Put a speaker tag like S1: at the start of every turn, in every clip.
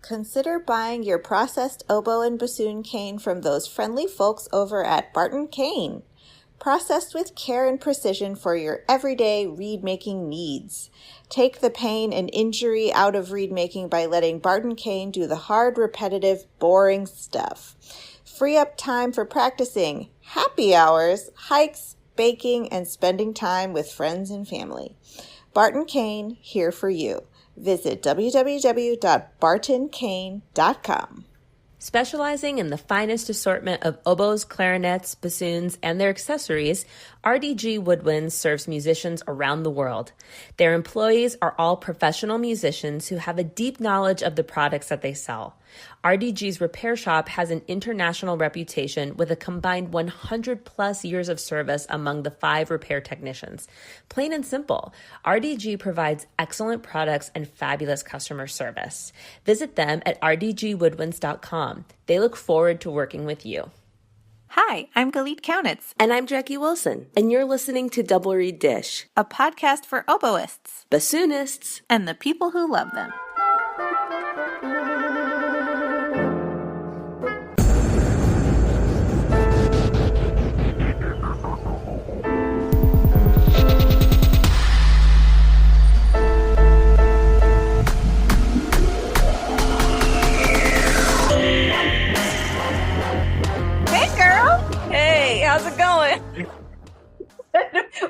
S1: consider buying your processed oboe and bassoon cane from those friendly folks over at Barton Cane. Processed with care and precision for your everyday reed-making needs. Take the pain and injury out of reed-making by letting Barton Cane do the hard, repetitive, boring stuff. Free up time for practicing, happy hours, hikes, baking, and spending time with friends and family. Barton Cane, here for you. Visit www.bartoncane.com.
S2: Specializing in the finest assortment of oboes, clarinets, bassoons, and their accessories, RDG Woodwinds serves musicians around the world. Their employees are all professional musicians who have a deep knowledge of the products that they sell. RDG's repair shop has an international reputation with a combined 100 plus years of service among the 5 repair technicians. Plain and simple, RDG provides excellent products and fabulous customer service. Visit them at rdgwoodwinds.com. They look forward to working with you.
S3: Hi, I'm Galit Kaunitz.
S2: And I'm Jackie Wilson, and you're listening to Double Reed Dish,
S3: a podcast for oboists,
S2: bassoonists,
S3: and the people who love them.
S2: How's it going?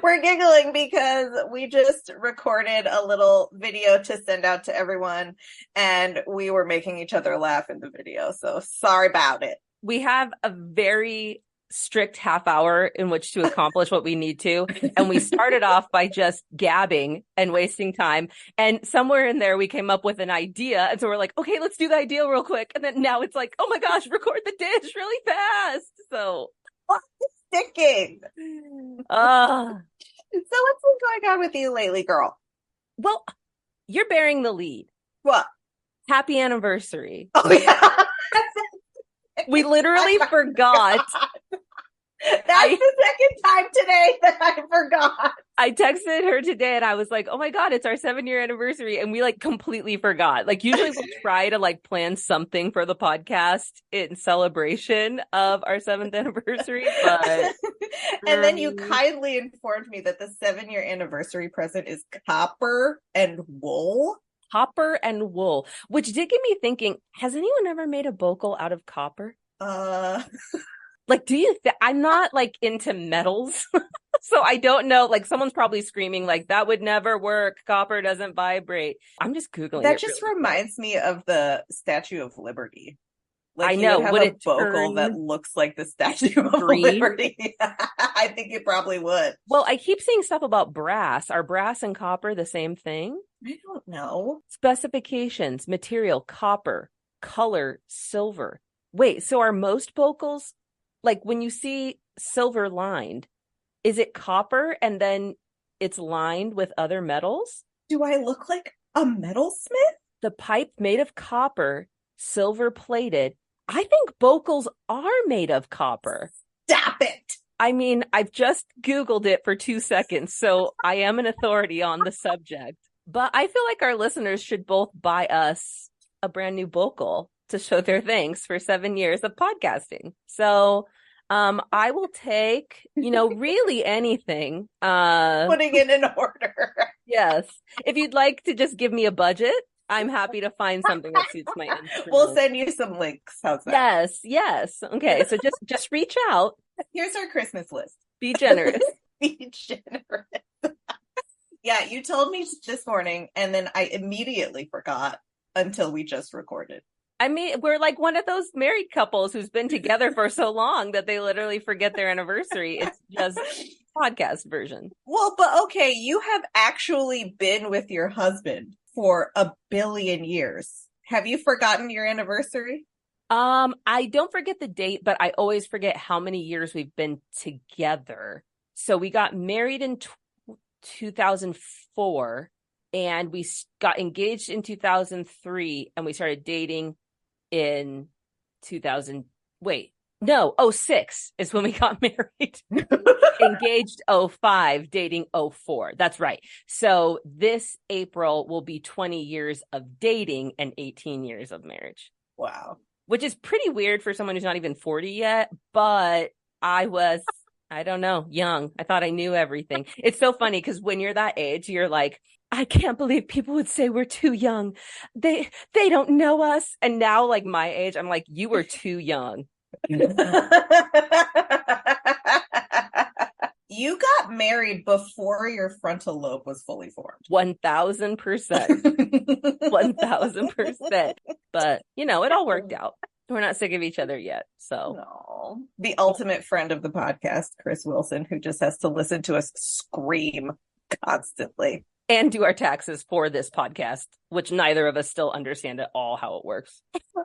S1: We're giggling because we just recorded a little video to send out to everyone, and we were making each other laugh in the video, so sorry about it.
S2: We have a very strict half hour in which to accomplish what we need to, and we started off by just gabbing and wasting time, and somewhere in there we came up with an idea, and so we're like, okay, let's do the idea real quick, and then now it's like, oh my gosh, record the dish really fast. So
S1: sticking. So what's been going on with you lately, girl?
S2: Well, you're bearing the lead.
S1: What?
S2: Happy anniversary.
S1: Oh yeah.
S2: We literally forgot.
S1: That's the second time today that I forgot.
S2: I texted her today and I was like, oh my God, it's our 7-year anniversary. And we like completely forgot. Like usually we'll try to like plan something for the podcast in celebration of our 7th anniversary. But
S1: and then you kindly informed me that the 7-year anniversary present is copper and wool.
S2: Copper and wool, which did get me thinking, has anyone ever made a vocal out of copper? Like, do you I'm not like into metals. So I don't know, like someone's probably screaming like that would never work. Copper doesn't vibrate. I'm just Googling
S1: that
S2: it.
S1: Just really reminds me of the Statue of Liberty. Like
S2: I know.
S1: Would a vocal that looks like the Statue of Liberty. I think it probably would.
S2: Well, I keep seeing stuff about brass. Are brass and copper the same thing?
S1: I don't know.
S2: Specifications, material, copper, color, silver. Wait, so are most vocals, like when you see silver lined, is it copper and then it's lined with other metals?
S1: Do I look like a metalsmith?
S2: The pipe made of copper, silver plated. I think vocals are made of copper.
S1: Stop it.
S2: I mean, I've just Googled it for 2 seconds, so I am an authority on the subject. But I feel like our listeners should both buy us a brand new vocal to show their thanks for 7 years of podcasting. So I will take, really anything.
S1: Putting it in order.
S2: Yes. If you'd like to just give me a budget, I'm happy to find something that suits my instrument.
S1: We'll send you some links. How's
S2: that? Yes. Okay. So just reach out.
S1: Here's our Christmas list.
S2: Be generous.
S1: Be generous. Yeah, you told me this morning, and then I immediately forgot until we just recorded.
S2: I mean, we're like one of those married couples who's been together for so long that they literally forget their anniversary. It's just podcast version.
S1: Well, but okay, you have actually been with your husband for 1 billion years. Have you forgotten your anniversary?
S2: I don't forget the date, but I always forget how many years we've been together. So we got married in 2004 and we got engaged in 2003 and we started dating in 2000. Wait, No, '06 is when we got married. Engaged '05, dating '04. That's right. So this April will be 20 years of dating and 18 years of marriage.
S1: Wow.
S2: Which is pretty weird for someone who's not even 40 yet, but I don't know, young. I thought I knew everything. It's so funny because when you're that age, you're like, I can't believe people would say we're too young. They don't know us. And now, like my age, I'm like, you were too young.
S1: You got married before your frontal lobe was fully formed.
S2: 1000%. 1000%. But, it all worked out. We're not sick of each other yet. So,
S1: no. The ultimate friend of the podcast, Chris Wilson, who just has to listen to us scream constantly.
S2: And do our taxes for this podcast, which neither of us still understand at all how it works.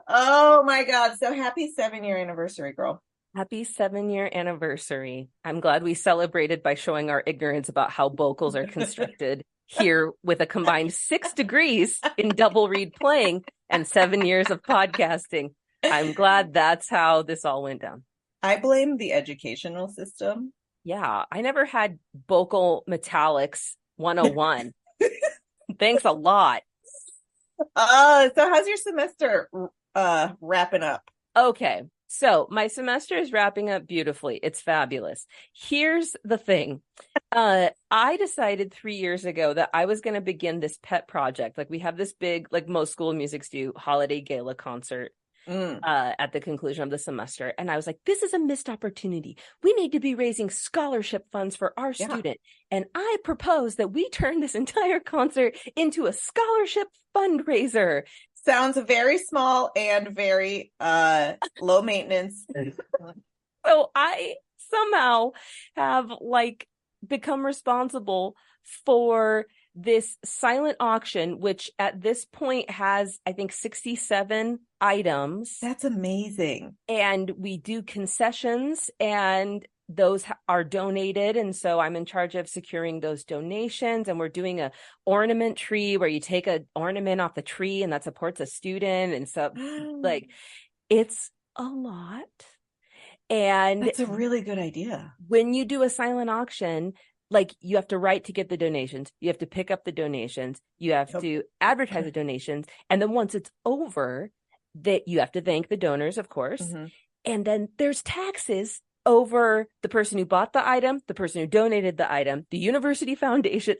S1: Oh my God. So happy 7-year anniversary, girl.
S2: Happy 7-year anniversary. I'm glad we celebrated by showing our ignorance about how vocals are constructed here with a combined 6 degrees in double reed playing and 7 years of podcasting. I'm glad that's how this all went down.
S1: I blame the educational system.
S2: Yeah, I never had vocal metallics 101. Thanks a lot.
S1: So how's your semester wrapping up?
S2: Okay. So my semester is wrapping up beautifully. It's fabulous. Here's the thing. I decided 3 years ago that I was going to begin this pet project. Like we have this big, like most school of musics do, holiday gala concert at the conclusion of the semester. And I was like, this is a missed opportunity. We need to be raising scholarship funds for our student. And I propose that we turn this entire concert into a scholarship fundraiser.
S1: Sounds very small and very low maintenance.
S2: So I somehow have become responsible for this silent auction, which at this point has, I think, 67 items.
S1: That's amazing.
S2: And we do concessions and those are donated. And so I'm in charge of securing those donations. And we're doing a ornament tree where you take an ornament off the tree and that supports a student. And so it's a lot. And
S1: that's a really good idea.
S2: When you do a silent auction, you have to write to get the donations. You have to pick up the donations. You have to advertise the donations. And then once it's over, that you have to thank the donors, of course. Mm-hmm. And then there's taxes over the person who bought the item, the person who donated the item, the university foundation.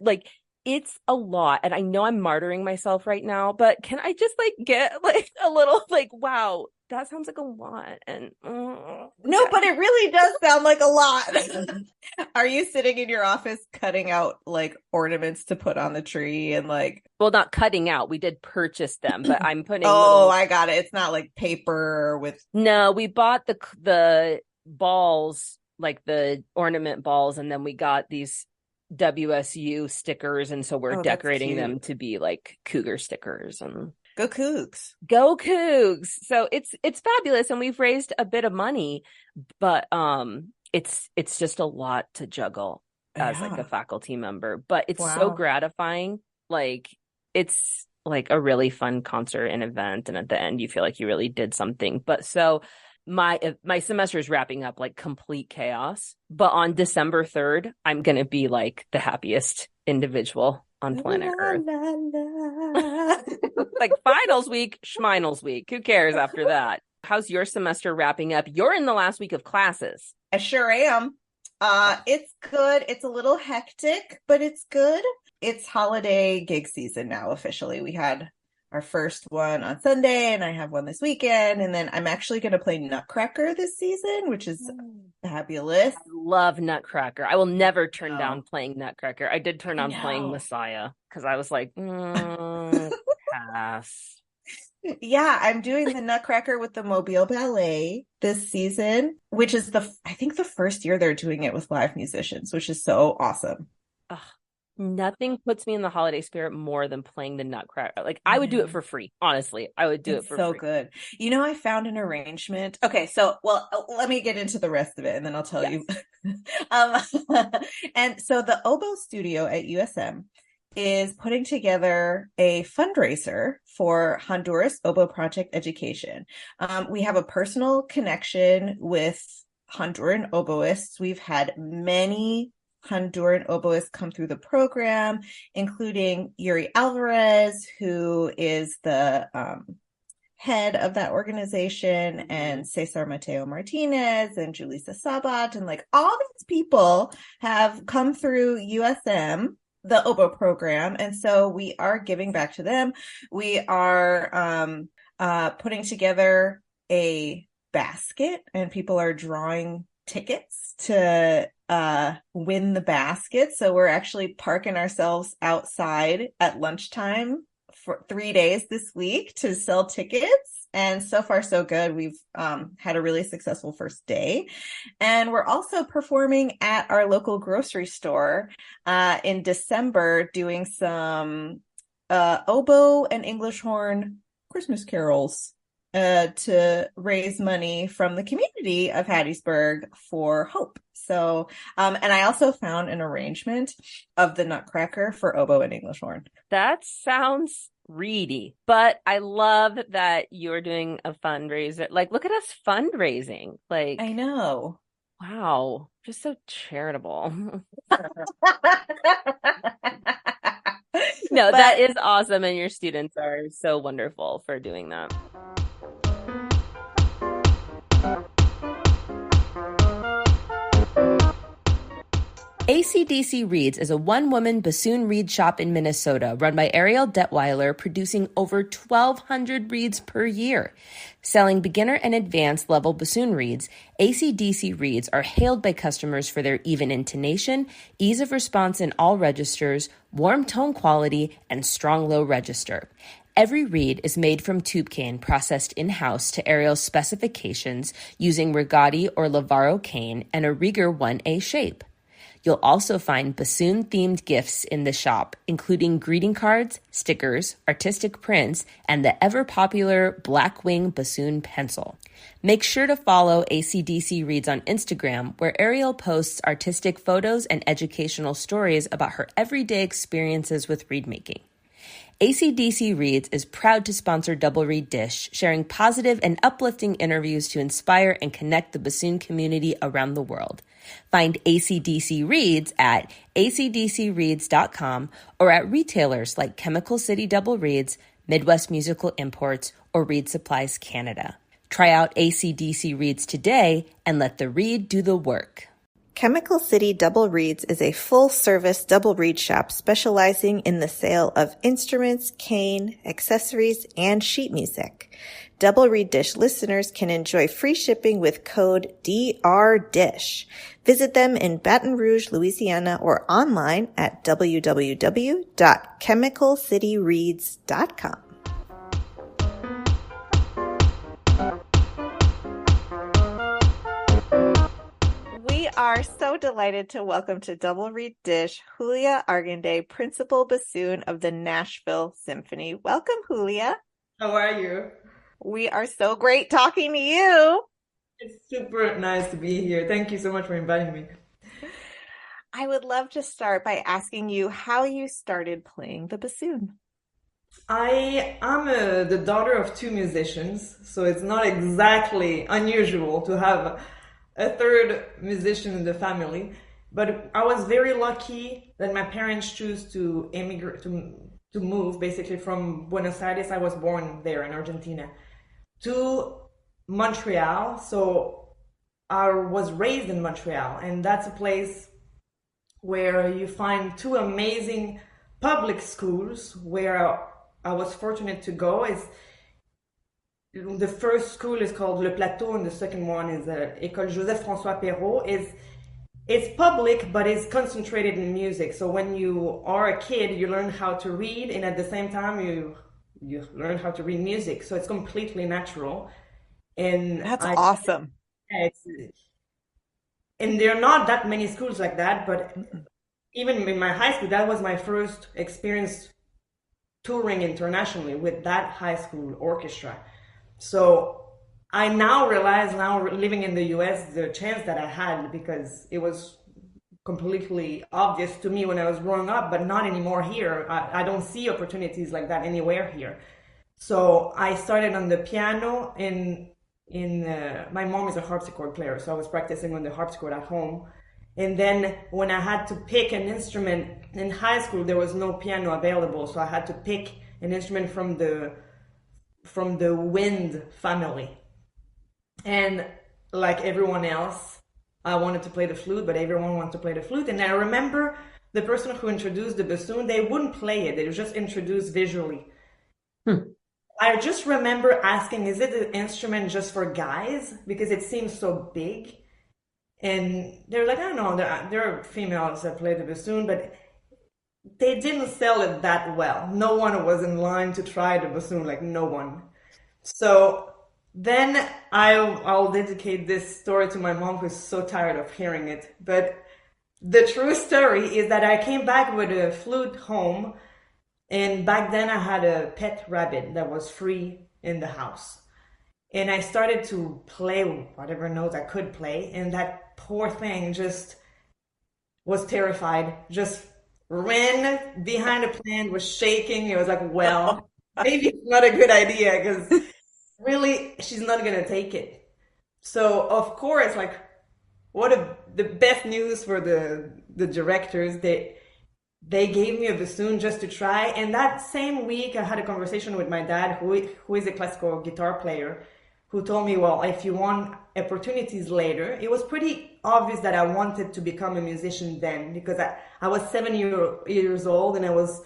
S2: It's a lot. And I know I'm martyring myself right now, but can I just get a little wow, that sounds like a lot. And
S1: no, but it really does sound like a lot. Are you sitting in your office cutting out ornaments to put on the tree and
S2: well, not cutting out. We did purchase them, but I'm putting
S1: I got it. It's not paper with.
S2: No, we bought the balls, the ornament balls, and then we got these WSU stickers, and so we're decorating them to be cougar stickers. And
S1: go Cougs,
S2: go Cougs. So it's fabulous, and we've raised a bit of money, but it's just a lot to juggle as a faculty member, but it's so gratifying. It's a really fun concert and event, and at the end you feel like you really did something. But so my semester is wrapping up complete chaos, but on December 3rd I'm gonna be the happiest individual on planet Earth. Finals week, schminals week, who cares after that? How's your semester wrapping up? You're in the last week of classes.
S1: I sure am. It's good. It's a little hectic, but it's good. It's holiday gig season now officially. We had our first one on Sunday, and I have one this weekend. And then I'm actually going to play Nutcracker this season, which is fabulous.
S2: I love Nutcracker. I will never turn down playing Nutcracker. I did turn on playing Messiah because I was pass.
S1: Yeah, I'm doing the Nutcracker with the Mobile Ballet this season, which is I think the first year they're doing it with live musicians, which is so awesome.
S2: Ugh. Nothing puts me in the holiday spirit more than playing the Nutcracker. I would do it for free. Honestly, I would do it for free. So good.
S1: I found an arrangement. Okay, so let me get into the rest of it, and then I'll tell you. And so the oboe studio at USM is putting together a fundraiser for Honduras Oboe Project Education. We have a personal connection with Honduran oboists. We've had many Honduran oboists come through the program, including Yuri Alvarez, who is the head of that organization, and Cesar Mateo Martinez and Julissa Sabat, and like all these people have come through USM, the oboe program, and so we are giving back to them. We are putting together a basket, and people are drawing tickets to win the basket. So we're actually parking ourselves outside at lunchtime for 3 days this week to sell tickets. And so far, so good. We've had a really successful first day. And we're also performing at our local grocery store in December, doing some oboe and English horn Christmas carols to raise money from the community of Hattiesburg for Hope. So, and I also found an arrangement of the Nutcracker for oboe and English horn.
S2: That sounds reedy, but I love that you're doing a fundraiser. Like, look at us fundraising. Like,
S1: I know.
S2: Wow. Just so charitable. No, that is awesome. And your students are so wonderful for doing that. AC/DC Reeds is a one-woman bassoon reed shop in Minnesota run by Ariel Detweiler, producing over 1,200 reeds per year. Selling beginner and advanced level bassoon reeds, AC/DC Reeds are hailed by customers for their even intonation, ease of response in all registers, warm tone quality, and strong low register. Every reed is made from tube cane processed in-house to Ariel's specifications using Rigati or Lavaro cane and a Rieger 1A shape. You'll also find bassoon-themed gifts in the shop, including greeting cards, stickers, artistic prints, and the ever-popular Blackwing bassoon pencil. Make sure to follow AC/DC Reeds on Instagram, where Ariel posts artistic photos and educational stories about her everyday experiences with reed making. AC/DC Reeds is proud to sponsor Double Reed Dish, sharing positive and uplifting interviews to inspire and connect the bassoon community around the world. Find AC/DC Reeds at acdcreeds.com or at retailers like Chemical City Double Reeds, Midwest Musical Imports, or Reed Supplies Canada. Try out AC/DC Reeds today and let the reed do the work.
S1: Chemical City Double Reeds is a full-service double reed shop specializing in the sale of instruments, cane, accessories, and sheet music. Double Reed Dish listeners can enjoy free shipping with code DRDISH. Visit them in Baton Rouge, Louisiana, or online at www.chemicalcityreeds.com. We are so delighted to welcome to Double Reed Dish Julia Harguindey, Principal Bassoon of the Nashville Symphony. Welcome, Julia.
S4: How are you?
S1: We are so great talking to you.
S4: It's super nice to be here. Thank you so much for inviting me.
S1: I would love to start by asking you how you started playing the bassoon.
S4: I am the daughter of two musicians, so it's not exactly unusual to have a third musician in the family. But I was very lucky that my parents chose to immigrate, to move basically from Buenos Aires. I was born there in Argentina, to Montreal. So I was raised in Montreal, and that's a place where you find two amazing public schools where I was fortunate to go. The first school is called Le Plateau, and the second one is École Joseph-François Perrault. It's public, but it's concentrated in music. So when you are a kid, you learn how to read, and at the same time, you learn how to read music. So it's completely natural. And
S1: that's awesome.
S4: And there are not that many schools like that, but even in my high school, that was my first experience touring internationally with that high school orchestra. So I now realize, now living in the US, the chance that I had, because it was completely obvious to me when I was growing up, but not anymore here. I don't see opportunities like that anywhere here. So I started on the piano my mom is a harpsichord player, so I was practicing on the harpsichord at home. And then when I had to pick an instrument in high school, there was no piano available, so I had to pick an instrument from the wind family. And like everyone else, I wanted to play the flute, but everyone wanted to play the flute. And I remember the person who introduced the bassoon, they wouldn't play it, they would just introduce visually. I just remember asking, is it an instrument just for guys? Because it seems so big. And they're like, I don't know, there are females that play the bassoon, but they didn't sell it that well. No one was in line to try the bassoon, like no one. So then I'll dedicate this story to my mom, who's so tired of hearing it. But the true story is that I came back with a flute home, and back then I had a pet rabbit that was free in the house. And I started to play whatever notes I could play, and that poor thing just was terrified, just ran behind a plant, was shaking. It was like, well, maybe it's not a good idea because really she's not going to take it. So, of course, like, the best news for the directors, they gave me a bassoon just to try. And that same week, I had a conversation with my dad, who is a classical guitar player, who told me, well, if you want opportunities later, it was pretty obvious that I wanted to become a musician then, because I was 7 years old and I was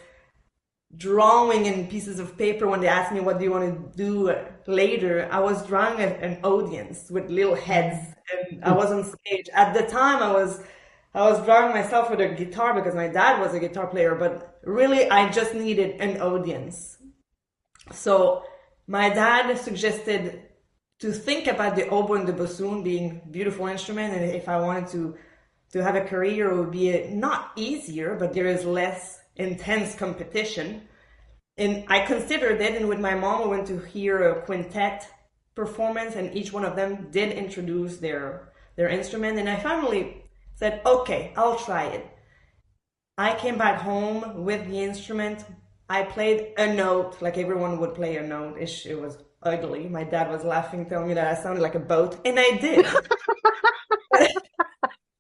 S4: drawing in pieces of paper when they asked me, what do you want to do later? I was drawing an audience with little heads, and I was on stage. At the time, I was drawing myself with a guitar because my dad was a guitar player, but really I just needed an audience. So my dad suggested to think about the oboe and the bassoon being beautiful instruments, and if I wanted to have a career, it would be not easier, but there is less intense competition. And I considered it, and with my mom, we went to hear a quintet performance, and each one of them did introduce their instrument, and I finally said, okay, I'll try it. I came back home with the instrument. I played a note, like everyone would play a note. It was ugly. My dad was laughing, telling me that I sounded like a boat, and I did.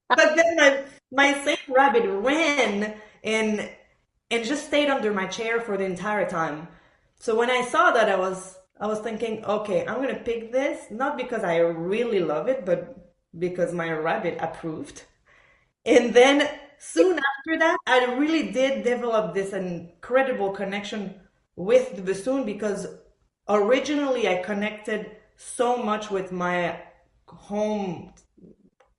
S4: But then my same rabbit ran and just stayed under my chair for the entire time. So when I saw that, I was thinking, okay, I'm gonna pick this, not because I really love it, but because my rabbit approved. And then soon after that, I really did develop this incredible connection with the bassoon, because originally I connected so much with my hometown.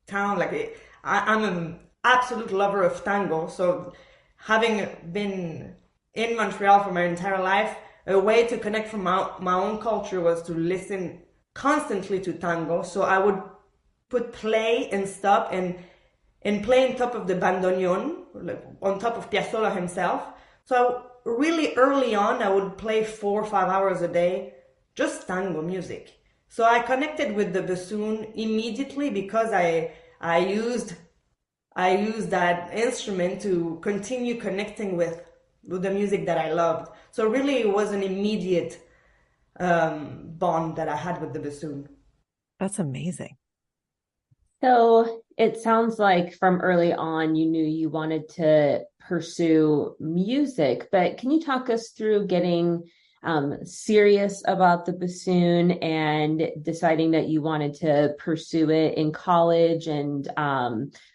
S4: Like, I'm an absolute lover of tango. So having been in Montreal for my entire life, a way to connect from my own culture was to listen constantly to tango. So I would put play and stop and play on top of the bandoneon, like on top of Piazzolla himself. So really early on, I would play 4 or 5 hours a day, just tango music. So I connected with the bassoon immediately because I used that instrument to continue connecting with the music that I loved. So really, it was an immediate bond that I had with the bassoon.
S5: That's amazing.
S2: So it sounds like from early on, you knew you wanted to pursue music, but can you talk us through getting serious about the bassoon and deciding that you wanted to pursue it in college and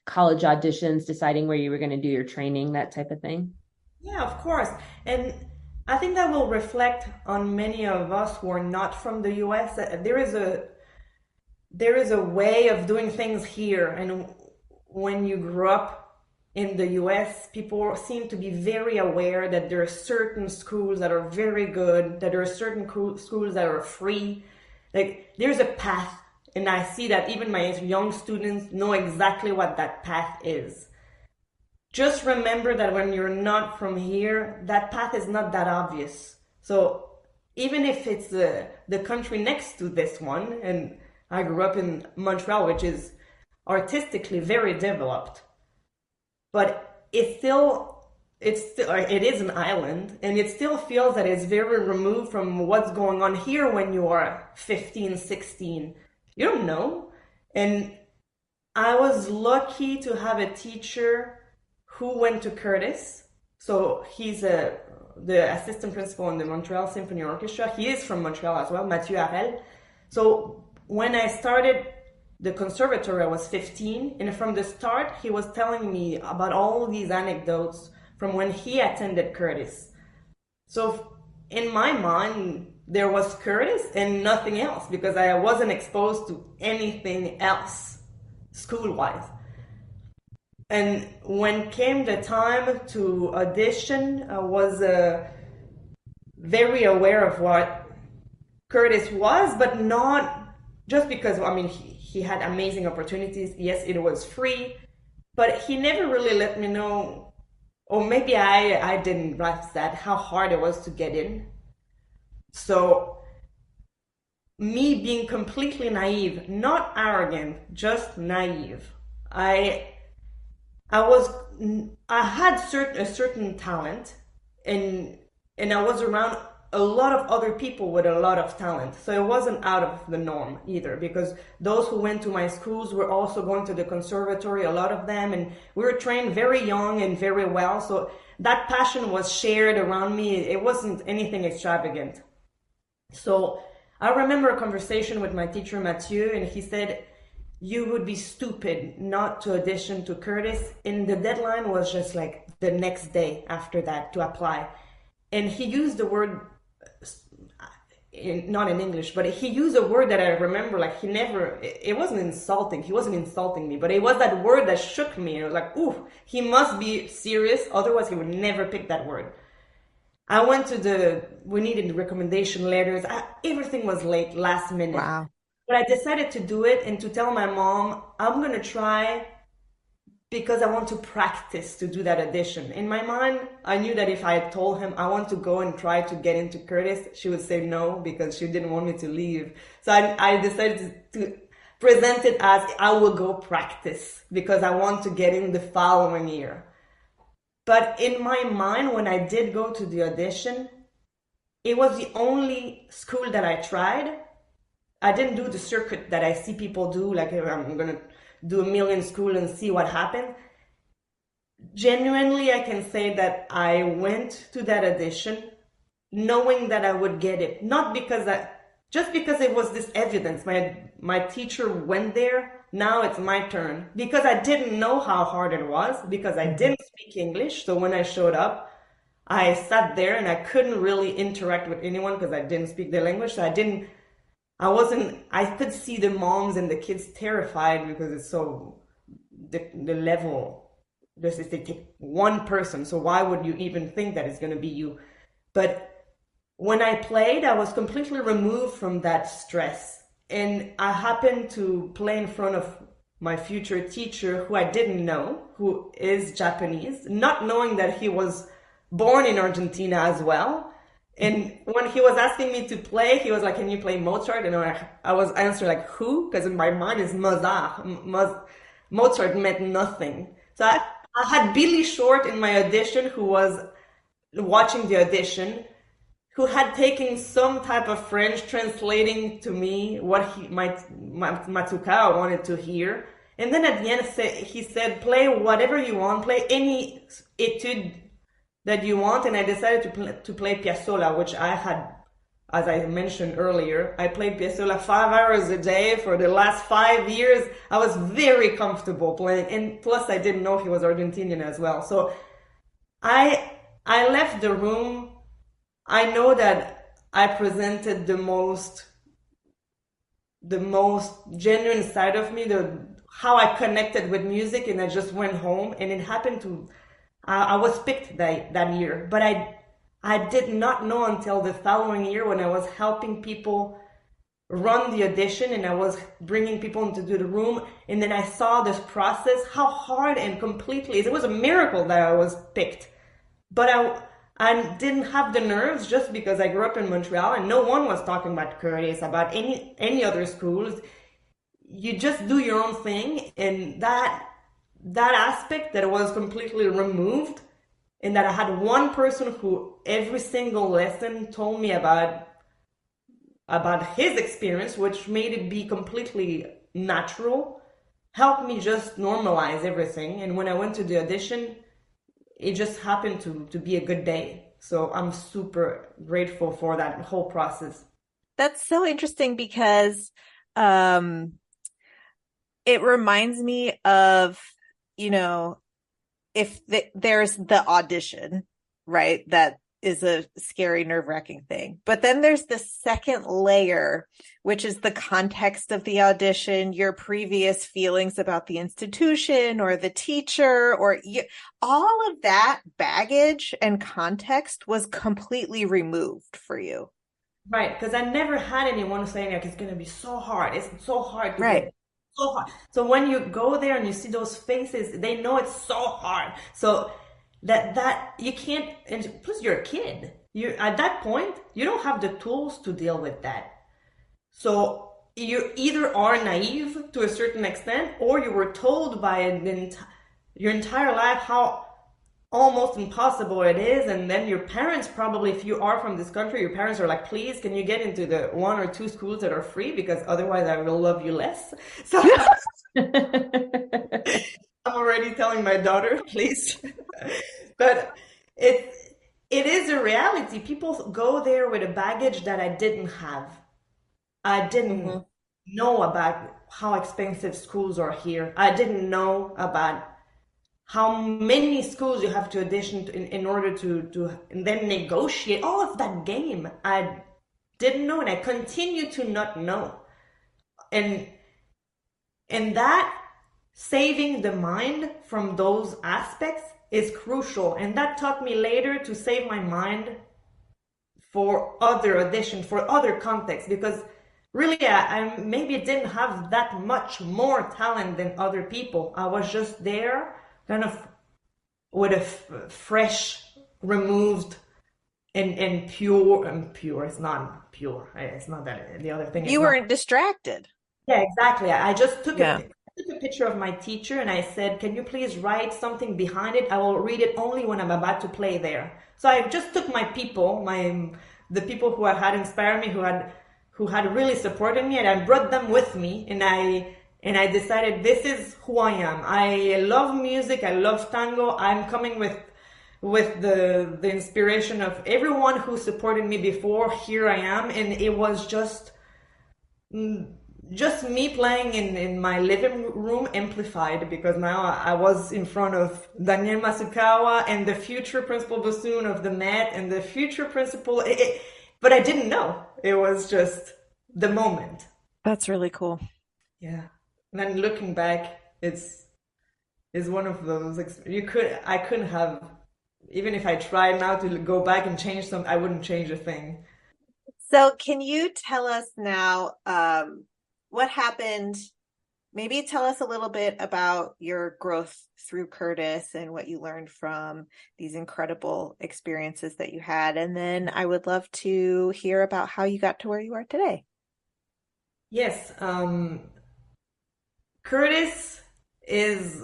S2: college auditions, deciding where you were going to do your training, that type of thing?
S4: Yeah, of course. And I think that will reflect on many of us who are not from the US. There is a way of doing things here, and when you grew up in the US, people seem to be very aware that there are certain schools that are very good, that there are certain schools that are free. Like, there's a path, and I see that even my young students know exactly what that path is. Just remember that when you're not from here, that path is not that obvious. So even if it's the country next to this one, and I grew up in Montreal, which is artistically very developed, but it is an island, and it still feels that it's very removed from what's going on here when you are 15, 16. You don't know. And I was lucky to have a teacher who went to Curtis. So he's the assistant principal in the Montreal Symphony Orchestra. He is from Montreal as well, Mathieu Harel. So when I started the conservatory, I was 15, and from the start, he was telling me about all these anecdotes from when he attended Curtis. So in my mind, there was Curtis and nothing else, because I wasn't exposed to anything else school-wise. And when came the time to audition, I was very aware of what Curtis was, but not just because, I mean, he had amazing opportunities. Yes, it was free, but he never really let me know, or maybe I didn't grasp that, how hard it was to get in. So me being completely naive, not arrogant, just naive, I had a certain talent, and I was around a lot of other people with a lot of talent. So it wasn't out of the norm either, because those who went to my schools were also going to the conservatory, a lot of them, and we were trained very young and very well. So that passion was shared around me. It wasn't anything extravagant. So I remember a conversation with my teacher, Mathieu, and he said, you would be stupid not to audition to Curtis. And the deadline was just like the next day after that to apply. And he used the word, not in English, but he used a word that I remember, like it wasn't insulting. He wasn't insulting me, but it was that word that shook me. And I was like, ooh, he must be serious. Otherwise, he would never pick that word. I went to we needed recommendation letters. Everything was late, last minute.
S1: Wow.
S4: But I decided to do it and to tell my mom, I'm going to try because I want to practice to do that audition. In my mind, I knew that if I had told him I want to go and try to get into Curtis, she would say no because she didn't want me to leave. So I decided to present it as I will go practice because I want to get in the following year. But in my mind, when I did go to the audition, it was the only school that I tried. I didn't do the circuit that I see people do, like I'm going to do a million schools and see what happened. Genuinely, I can say that I went to that audition knowing that I would get it. Not because just because it was this evidence. My teacher went there, now it's my turn. Because I didn't know how hard it was, because I didn't speak English. So when I showed up, I sat there and I couldn't really interact with anyone because I didn't speak the language. So I could see the moms and the kids terrified because it's so, the level, they take one person, so why would you even think that it's going to be you? But when I played, I was completely removed from that stress. And I happened to play in front of my future teacher, who I didn't know, who is Japanese, not knowing that he was born in Argentina as well. And when he was asking me to play, he was like, can you play Mozart? And I was answering like, who? Because in my mind it's Mozart. Mozart meant nothing. So I had Billy Short in my audition, who was watching the audition, who had taken some type of French translating to me what Matsukawa wanted to hear. And then at the end he said, play whatever you want, play any etude that you want. And I decided to play Piazzolla, which I had, as I mentioned earlier, I played Piazzolla 5 hours a day for the last 5 years. I was very comfortable playing, and plus I didn't know he was Argentinian as well. So I left the room. I know that I presented the most genuine side of me, how I connected with music, and I just went home. And it happened to, I was picked that year, but I did not know until the following year when I was helping people run the audition and I was bringing people into the room, and then I saw this process, how hard and completely, it was a miracle that I was picked. But I didn't have the nerves just because I grew up in Montreal and no one was talking about Curtis, about any other schools. You just do your own thing, and that aspect that was completely removed, and that I had one person who every single lesson told me about his experience, which made it be completely natural, helped me just normalize everything. And when I went to the audition, it just happened to be a good day. So I'm super grateful for that whole process.
S1: That's so interesting because it reminds me of, if there's the audition, right? That is a scary, nerve-wracking thing. But then there's the second layer, which is the context of the audition, your previous feelings about the institution or the teacher, all of that baggage and context was completely removed for you.
S4: Right, because I never had anyone saying like it's gonna be so hard. It's so hard to
S1: Right.
S4: get so hard. So when you go there and you see those faces, they know it's so hard. So that you can't, and plus you're a kid. You at that point you don't have the tools to deal with that. So you either are naive to a certain extent, or you were told by your entire life how almost impossible it is, and then your parents probably, if you are from this country, your parents are like, please, can you get into the 1 or 2 schools that are free, because otherwise I will love you less. So I'm already telling my daughter, please. But it is a reality. People go there with a baggage that I didn't have. I didn't know about how expensive schools are here. I didn't know about how many schools you have to audition in order to and then negotiate. All of that game I didn't know, and I continue to not know. And that saving the mind from those aspects is crucial. And that taught me later to save my mind for other auditions, for other contexts, because really I maybe didn't have that much more talent than other people. I was just there kind of with a fresh, removed, and pure. It's not pure. It's not that. The other thing.
S1: You weren't distracted.
S4: Yeah, exactly. I just took a picture of my teacher and I said, "Can you please write something behind it? I will read it only when I'm about to play there." So I just took my people, the people who had inspired me, who had really supported me, and I brought them with me, and I decided this is who I am. I love music. I love tango. I'm coming with the inspiration of everyone who supported me before. Here I am, and it was just me playing in my living room, amplified, because now I was in front of Daniel Masukawa and the future principal bassoon of the Met and the future principal. But I didn't know. It was just the moment.
S1: That's really cool.
S4: Yeah. And then looking back, it's one of those I couldn't have, even if I tried now to go back and change something, I wouldn't change a thing.
S1: So can you tell us now what happened? Maybe tell us a little bit about your growth through Curtis and what you learned from these incredible experiences that you had. And then I would love to hear about how you got to where you are today.
S4: Yes. Curtis is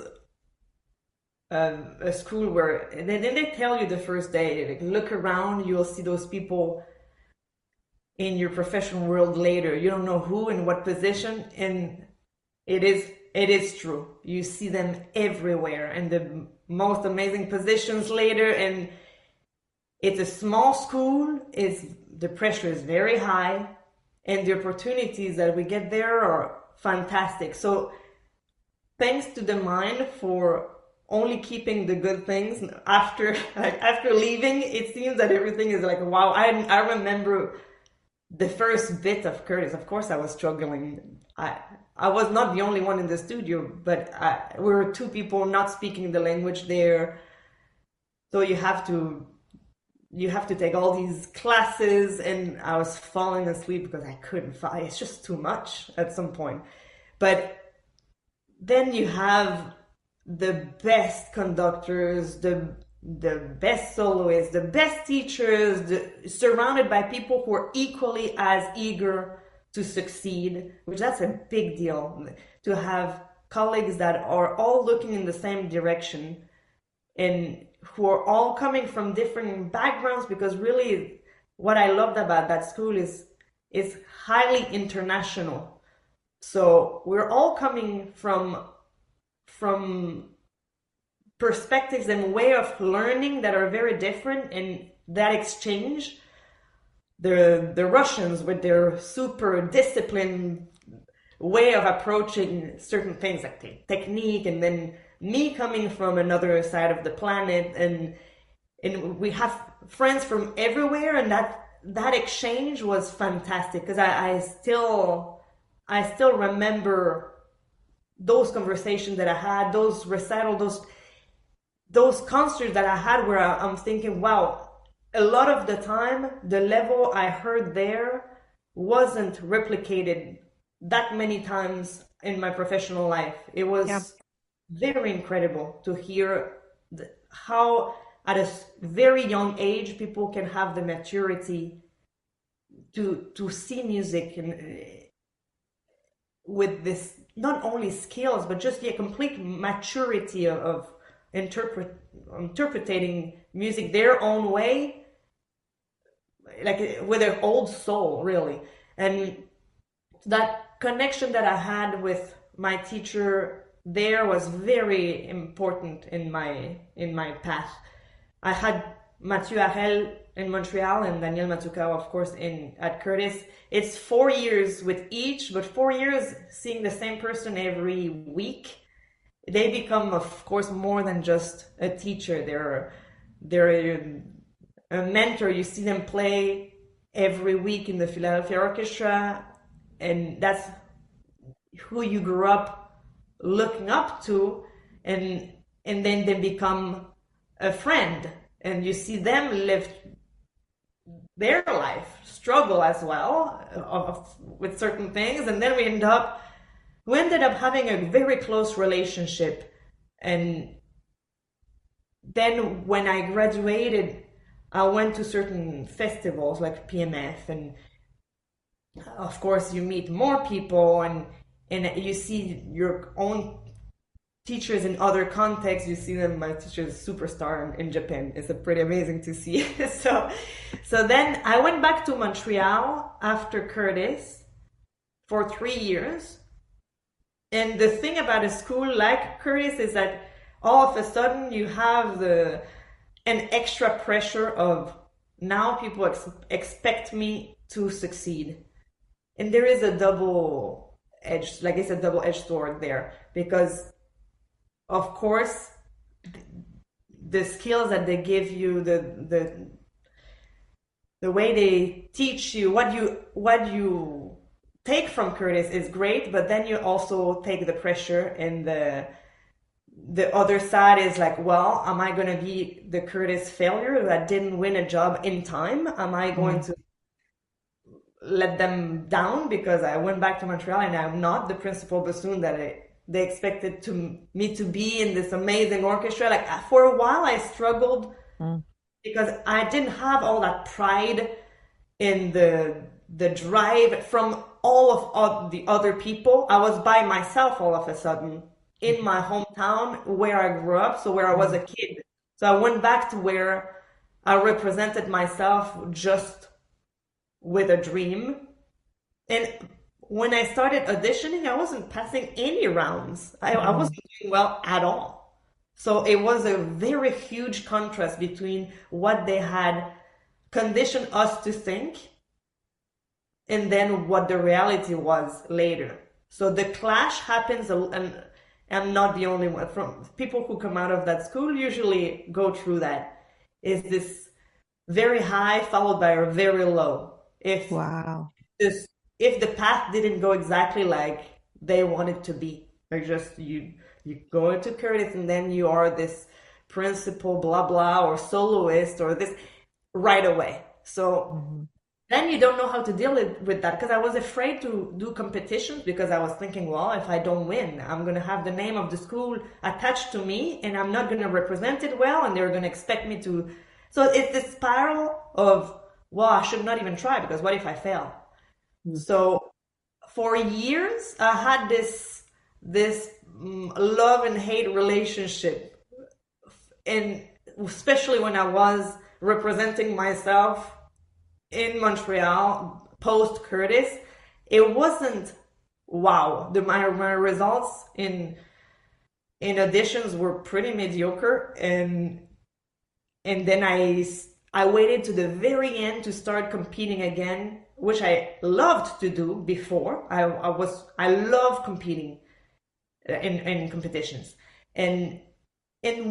S4: a school where then they tell you the first day, like, look around, you'll see those people in your professional world later. You don't know who and what position, and it is true. You see them everywhere, and the most amazing positions later. And it's a small school. The pressure is very high, and the opportunities that we get there are fantastic. So thanks to the mind for only keeping the good things. After leaving, it seems that everything is like, wow. I remember the first bit of Curtis. Of course I was struggling. I was not the only one in the studio, but we were 2 people not speaking the language there. So you have to take all these classes, and I was falling asleep because I couldn't find. It's just too much at some point. But then you have the best conductors, the best soloists, the best teachers, surrounded by people who are equally as eager to succeed, which that's a big deal, to have colleagues that are all looking in the same direction and who are all coming from different backgrounds, because really what I loved about that school is it's highly international. So we're all coming from perspectives and way of learning that are very different, and that exchange, the Russians with their super disciplined way of approaching certain things like technique, and then me coming from another side of the planet, and we have friends from everywhere, and that exchange was fantastic, because I still remember those conversations that I had, those recitals, those concerts that I had where I'm thinking, wow, a lot of the time the level I heard there wasn't replicated that many times in my professional life. It was very incredible to hear how at a very young age people can have the maturity to see music and with this not only skills but just the complete maturity of interpreting music their own way, like with their old soul, really. And that connection that I had with my teacher there was very important in my path. I had Mathieu Harel in Montreal and Daniel Matuka, of course, at Curtis. It's 4 years with each, but 4 years seeing the same person every week. They become, of course, more than just a teacher. They're a mentor. You see them play every week in the Philadelphia Orchestra, and that's who you grew up looking up to, and then they become a friend, and you see them live their life, struggle as well with certain things, and then we ended up having a very close relationship. And then when I graduated, I went to certain festivals like PMF, and of course you meet more people, and you see your own teachers in other contexts. You see them, my teacher is a superstar in Japan. It's pretty amazing to see. So then I went back to Montreal after Curtis for 3 years. And the thing about a school like Curtis is that all of a sudden you have an extra pressure of now people expect me to succeed. And there is a double-edged sword there, because of course the skills that they give you, the way they teach you, what you take from Curtis is great, but then you also take the pressure, and the other side is like, well, am I going to be the Curtis failure that didn't win a job in time? Am I going to let them down because I went back to Montreal and I'm not the principal bassoon that they expected me to be in this amazing orchestra? Like, for a while I struggled because I didn't have all that pride in the drive from all of the other people. I was by myself all of a sudden in my hometown where I grew up, so where I was a kid. So I went back to where I represented myself just with a dream. And when I started auditioning, I wasn't passing any rounds. I wasn't doing well at all. So it was a very huge contrast between what they had conditioned us to think and then what the reality was later. So the clash happens, and I'm not the only one. From people who come out of that school usually go through that. Is this very high followed by a very low. If the path didn't go exactly like they wanted to be, like just you go into Curtis and then you are this principal blah blah or soloist or this right away. So then you don't know how to deal with that, because I was afraid to do competitions, because I was thinking, well, if I don't win, I'm going to have the name of the school attached to me and I'm not going to represent it well, and they're going to expect me to. So it's this spiral of, well, I should not even try, because what if I fail? So for years I had this love and hate relationship, and especially when I was representing myself in Montreal post Curtis, it wasn't wow. My results in auditions were pretty mediocre, and then I waited to the very end to start competing again, which I loved to do before. I love competing in competitions, and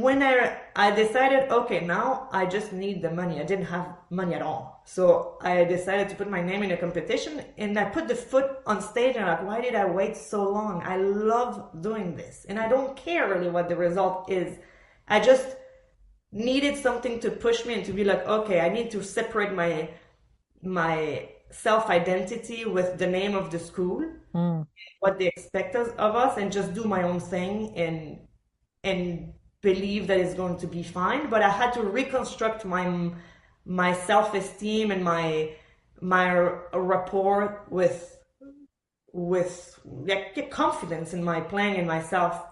S4: when I decided, okay, now I just need the money. I didn't have money at all, so I decided to put my name in a competition, and I put the foot on stage, and I'm like, why did I wait so long? I love doing this, and I don't care really what the result is. I just needed something to push me and to be like, okay, I need to separate my self-identity with the name of the school, what they expect of us, and just do my own thing and believe that it's going to be fine. But I had to reconstruct my self-esteem and my rapport with like confidence in my playing and myself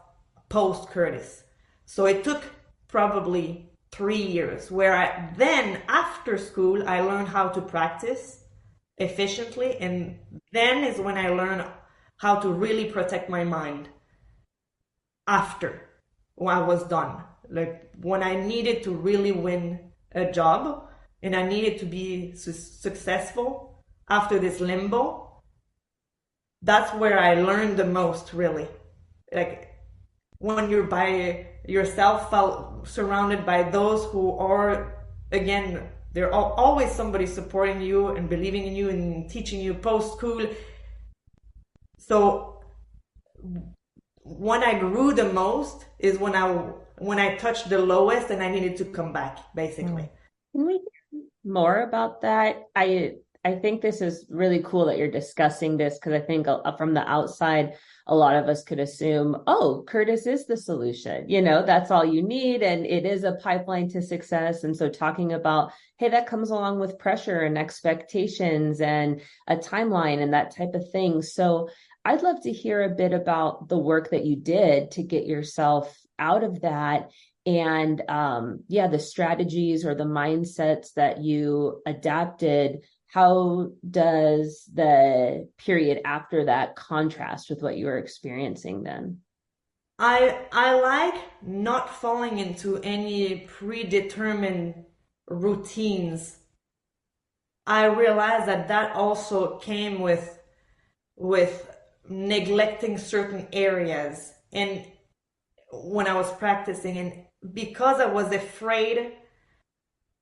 S4: post Curtis. So it took probably 3 years where then after school I learned how to practice efficiently, and then is when I learned how to really protect my mind after when I was done. Like when I needed to really win a job and I needed to be successful after this limbo, that's where I learned the most, really. Like when you're by yourself, surrounded by those who are, again, there are always somebody supporting you and believing in you and teaching you post-school. So when I grew the most is when I touched the lowest and I needed to come back, basically.
S2: Can we hear more about that? I think this is really cool that you're discussing this, because I think from the outside, a lot of us could assume, oh, Curtis is the solution. That's all you need. And it is a pipeline to success. And so talking about, hey, that comes along with pressure and expectations and a timeline and that type of thing. So I'd love to hear a bit about the work that you did to get yourself out of that, and the strategies or the mindsets that you adapted. How does the period after that contrast with what you were experiencing then?
S4: I like not falling into any predetermined routines. I realized that also came with neglecting certain areas, and when I was practicing, and because I was afraid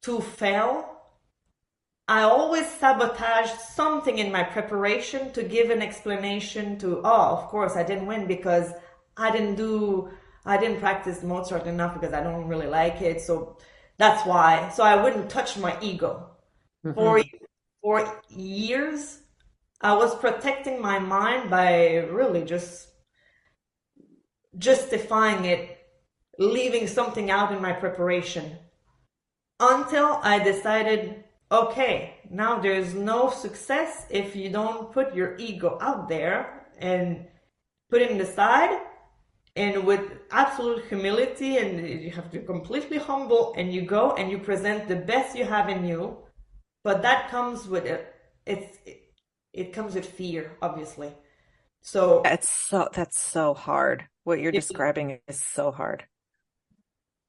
S4: to fail, I always sabotaged something in my preparation to give an explanation to, of course I didn't win because I didn't practice Mozart enough because I don't really like it, so that's why. So I wouldn't touch my ego. For years I was protecting my mind by really just justifying it, leaving something out in my preparation, until I decided, okay, now there's no success if you don't put your ego out there and put it aside, and with absolute humility, and you have to be completely humble, and you go and you present the best you have in you. But that comes with it comes with fear, obviously. So
S5: that's so hard. What you're describing is so hard.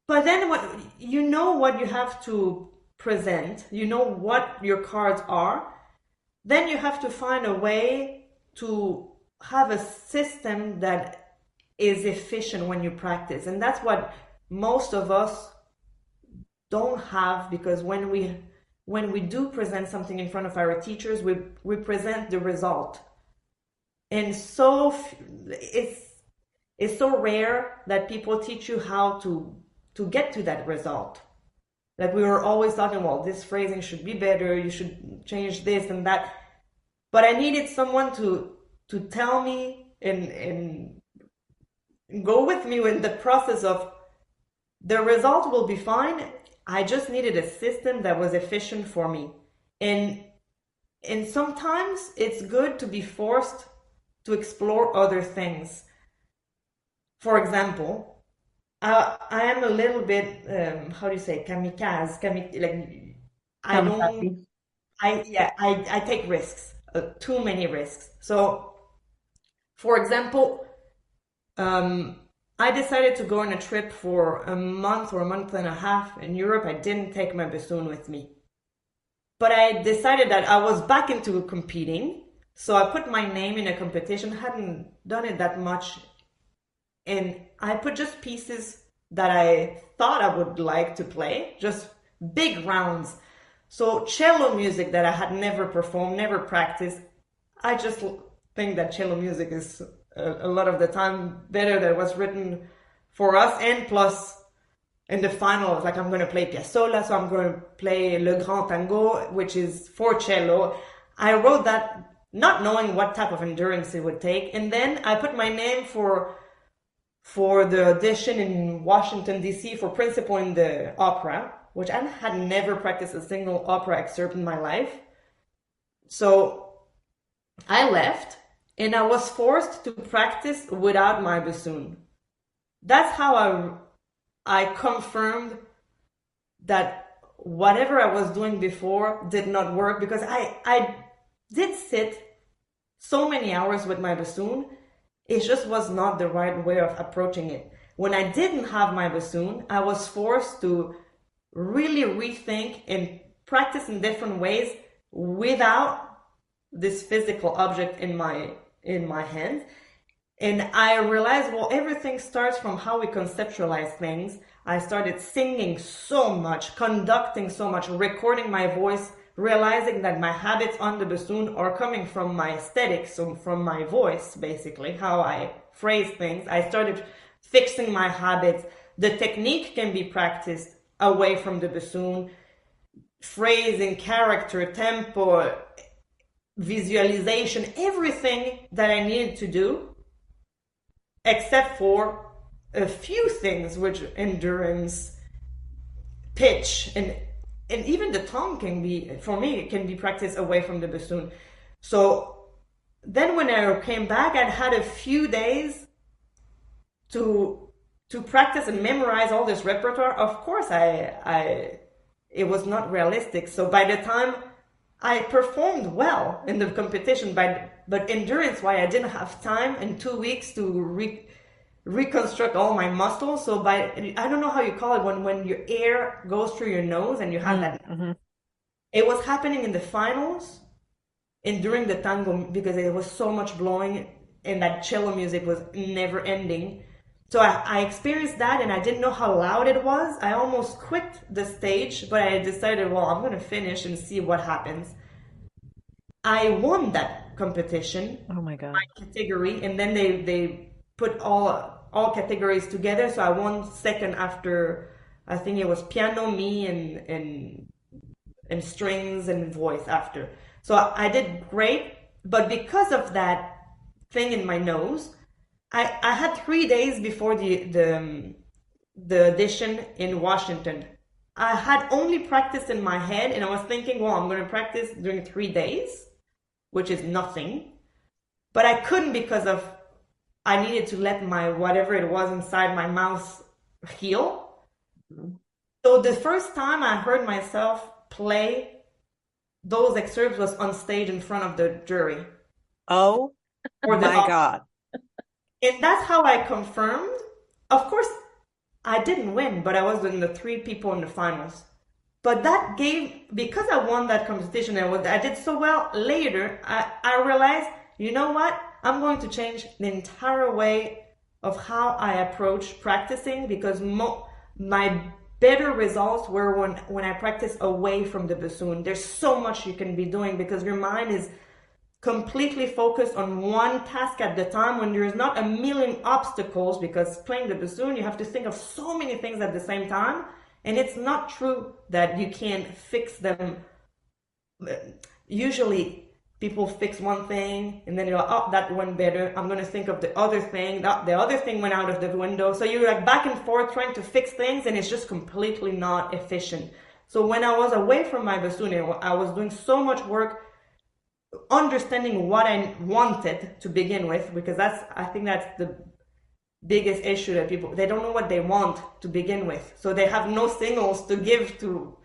S4: But then what you have to present, what your cards are, then you have to find a way to have a system that is efficient when you practice. And that's what most of us don't have, because when we do present something in front of our teachers, we present the result. And so it's so rare that people teach you how to get to that result. Like we were always talking, well, this phrasing should be better, you should change this and that. But I needed someone to tell me and go with me in the process of the result will be fine. I just needed a system that was efficient for me. And sometimes it's good to be forced to explore other things. For example, I am a little bit, how do you say, kamikaze, like, I don't,
S5: Kamikaze.
S4: I take risks, too many risks. So, for example, um, I decided to go on a trip for a month or a month and a half in Europe. I didn't take my bassoon with me. But I decided that I was back into competing. So I put my name in a competition, hadn't done it that much. And I put just pieces that I thought I would like to play, just big rounds. So cello music that I had never performed, never practiced. I just think that cello music is a lot of the time better than what's written for us. And plus, in the final, I was like, I'm going to play Piazzolla, so I'm going to play Le Grand Tango, which is for cello. I wrote that not knowing what type of endurance it would take. And then I put my name for the audition in Washington, D.C. for principal in the opera, which I had never practiced a single opera excerpt in my life. So I left and I was forced to practice without my bassoon. That's how I confirmed that whatever I was doing before did not work, because I did sit so many hours with my bassoon. It just was not the right way of approaching it. When I didn't have my bassoon, I was forced to really rethink and practice in different ways without this physical object in my hand. And I realized, well, everything starts from how we conceptualize things. I started singing so much, conducting so much, recording my voice, realizing that my habits on the bassoon are coming from my aesthetics, so from my voice, basically, how I phrase things. I started fixing my habits. The technique can be practiced away from the bassoon. Phrasing, character, tempo, visualization, everything that I needed to do, except for a few things, which endurance, pitch, and even the tone can be, for me, it can be practiced away from the bassoon. So then when I came back, I'd had a few days to practice and memorize all this repertoire. Of course, it was not realistic. So by the time I performed well in the competition, but endurance-wise, I didn't have time in 2 weeks to reconstruct all my muscles. So I don't know how you call it, when your air goes through your nose and you have that.
S5: Mm-hmm.
S4: It was happening in the finals and during the tango, because there was so much blowing and that cello music was never ending. So I experienced that, and I didn't know how loud it was. I almost quit the stage, but I decided, well, I'm going to finish and see what happens. I won that competition,
S5: Oh my God.
S4: my category, and then they put all categories together. So I won second after, I think it was piano, me, and strings and voice after. So I did great, but because of that thing in my nose, I had 3 days before the audition in Washington. I had only practiced in my head, and I was thinking, well, I'm going to practice during 3 days, which is nothing. But I couldn't, because of I needed to let my whatever it was inside my mouth heal. So the first time I heard myself play those excerpts was on stage in front of the jury.
S5: Oh
S4: Or the
S5: my God.
S4: And that's how I confirmed. Of course, I didn't win, but I was in the 3 people in the finals. But that gave, because I won that competition, I did so well later, I realized, you know what? I'm going to change the entire way of how I approach practicing, because my better results were when I practice away from the bassoon. There's so much you can be doing, because your mind is completely focused on one task at the time, when there's not a million obstacles, because playing the bassoon, you have to think of so many things at the same time. And it's not true that you can't fix them. Usually people fix one thing and then you're like, oh, that went better. I'm going to think of the other thing. The other thing went out of the window. So you're like back and forth trying to fix things, and it's just completely not efficient. So when I was away from my bassoon, I was doing so much work understanding what I wanted to begin with, because I think that's biggest issue that they don't know what they want to begin with. So they have no signals to give to,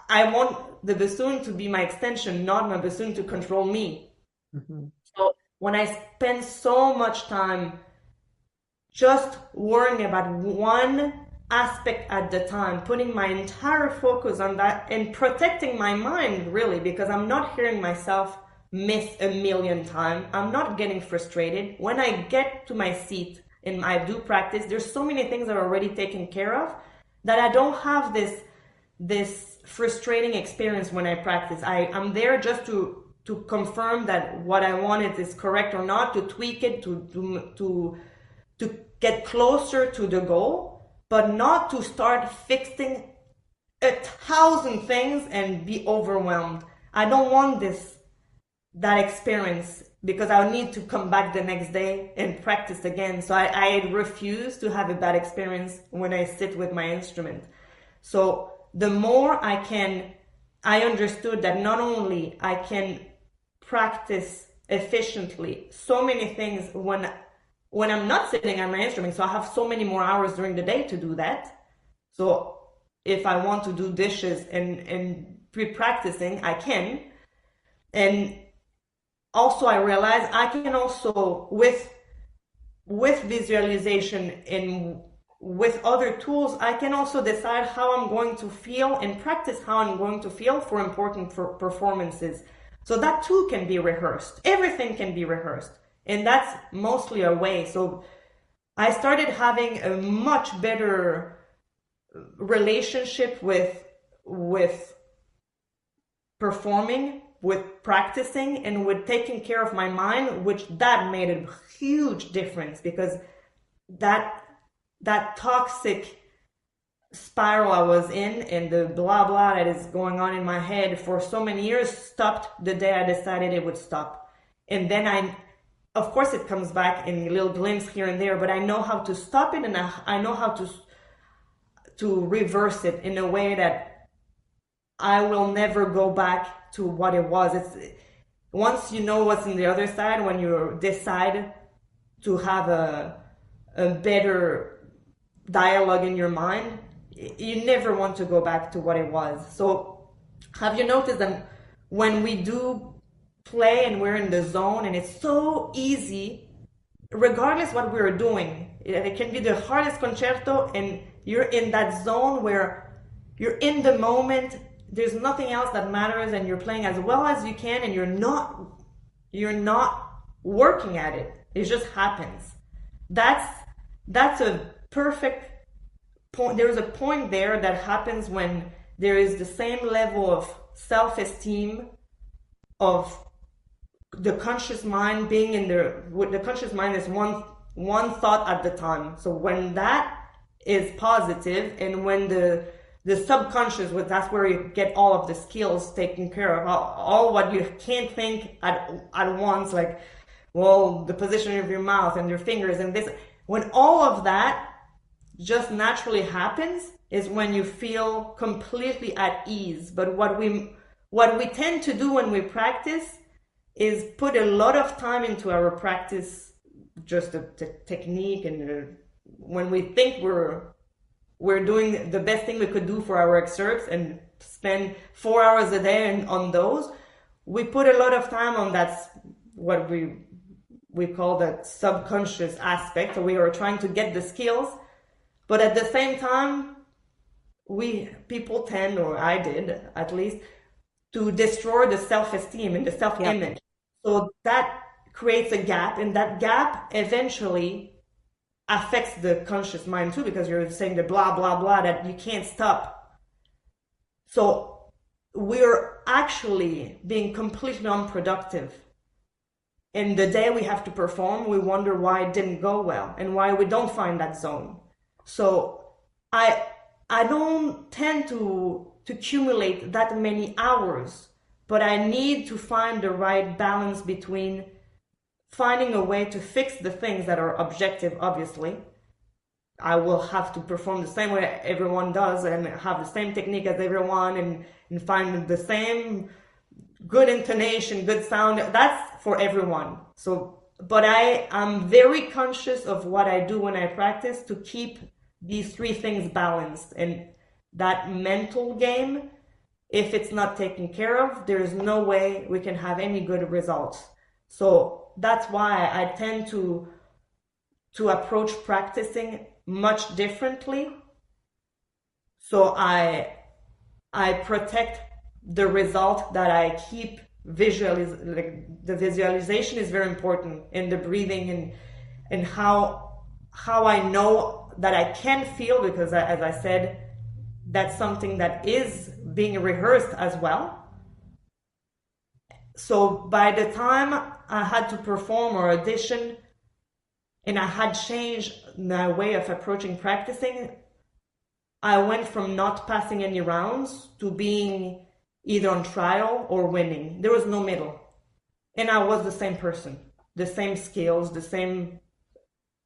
S4: I want the bassoon to be my extension, not my bassoon to control me.
S5: Mm-hmm.
S4: So when I spend so much time just worrying about one aspect at the time, putting my entire focus on that and protecting my mind, really, because I'm not hearing myself miss a million times. I'm not getting frustrated. When I get to my seat and I do practice, there's so many things that are already taken care of that I don't have this frustrating experience when I practice. I'm there just to confirm that what I wanted is correct or not, to tweak it, to get closer to the goal, but not to start fixing 1,000 things and be overwhelmed. I don't want that experience, because I'll need to come back the next day and practice again. So I refuse to have a bad experience when I sit with my instrument. So the more I understood that not only I can practice efficiently so many things when I'm not sitting on my instrument, so I have so many more hours during the day to do that. So if I want to do dishes and pre-practicing, I can. And also I realize I can also, with visualization and with other tools, I can also decide how I'm going to feel and practice how I'm going to feel for important performances. So that too can be rehearsed. Everything can be rehearsed. And that's mostly a way. So I started having a much better relationship with performing, with practicing, and with taking care of my mind, which that made a huge difference, because that toxic spiral I was in and the blah blah that is going on in my head for so many years stopped the day I decided it would stop. And then of course it comes back in little glimpses here and there, but I know how to stop it, and I know how to reverse it in a way that I will never go back to what it was. It's once you know what's on the other side, when you decide to have a better dialogue in your mind, you never want to go back to what it was. So have you noticed that when we do play and we're in the zone, and it's so easy, regardless what we're doing, it can be the hardest concerto and you're in that zone where you're in the moment, there's nothing else that matters, and you're playing as well as you can, and you're not working at it, it just happens. That's a perfect point. There's a point there that happens when there is the same level of self-esteem, of the conscious mind being the conscious mind is one thought at the time. So when that is positive, and when the subconscious, that's where you get all of the skills taken care of, all what you can't think at once, like, well, the position of your mouth and your fingers and this, when all of that just naturally happens, is when you feel completely at ease. But what we tend to do when we practice is put a lot of time into our practice, just the technique, and when we think we're doing the best thing we could do for our excerpts and spend 4 hours a day on those, we put a lot of time on that, what we call that subconscious aspect. So we are trying to get the skills, but at the same time, people tend, or I did at least, to destroy the self-esteem and the self-image. Yep. So that creates a gap, and that gap eventually affects the conscious mind too, because you're saying the blah, blah, blah that you can't stop. So we're actually being completely unproductive. And the day we have to perform, we wonder why it didn't go well and why we don't find that zone. So I don't tend to accumulate that many hours, but I need to find the right balance between finding a way to fix the things that are objective. Obviously, I will have to perform the same way everyone does and have the same technique as everyone and find the same good intonation, good sound. That's for everyone. So but I'm very conscious of what I do when I practice to keep these three things balanced. And that mental game, if it's not taken care of, there's no way we can have any good results. So that's why I tend to approach practicing much differently. So I protect the result that I keep the visualization is very important in the breathing and how I know that I can feel, because as I said, that's something that is being rehearsed as well. So by the time I had to perform or audition and I had changed my way of approaching practicing, I went from not passing any rounds to being either on trial or winning. There was no middle. And I was the same person, the same skills, the same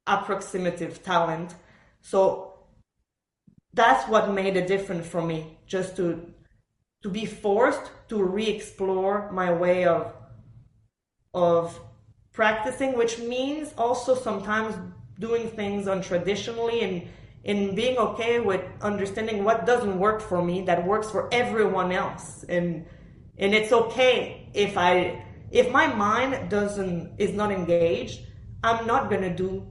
S4: approximative talent. So that's what made a difference for me, just to be forced to re-explore my way of practicing, which means also sometimes doing things untraditionally and being okay with understanding what doesn't work for me that works for everyone else. And it's okay if my mind is not engaged, I'm not gonna do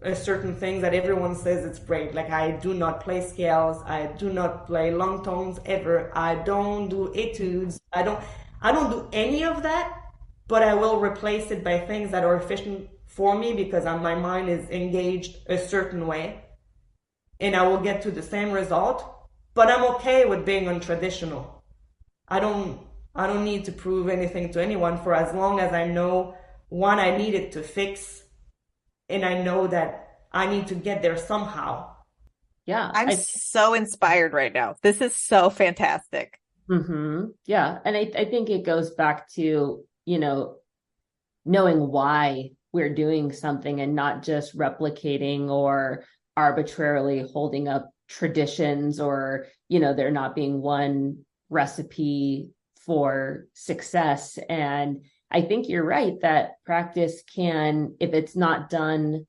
S4: a certain thing that everyone says it's great. Like, I do not play scales, I do not play long tones ever, I don't do etudes, I don't do any of that, but I will replace it by things that are efficient for me because my mind is engaged a certain way. And I will get to the same result, but I'm okay with being untraditional. I don't need to prove anything to anyone for as long as I know what I needed to fix, and I know that I need to get there somehow.
S2: Yeah.
S5: I'm so inspired right now. This is so fantastic.
S2: Yeah. And I think it goes back to, knowing why we're doing something and not just replicating or arbitrarily holding up traditions, or there not being one recipe for success. And I think you're right that practice can, if it's not done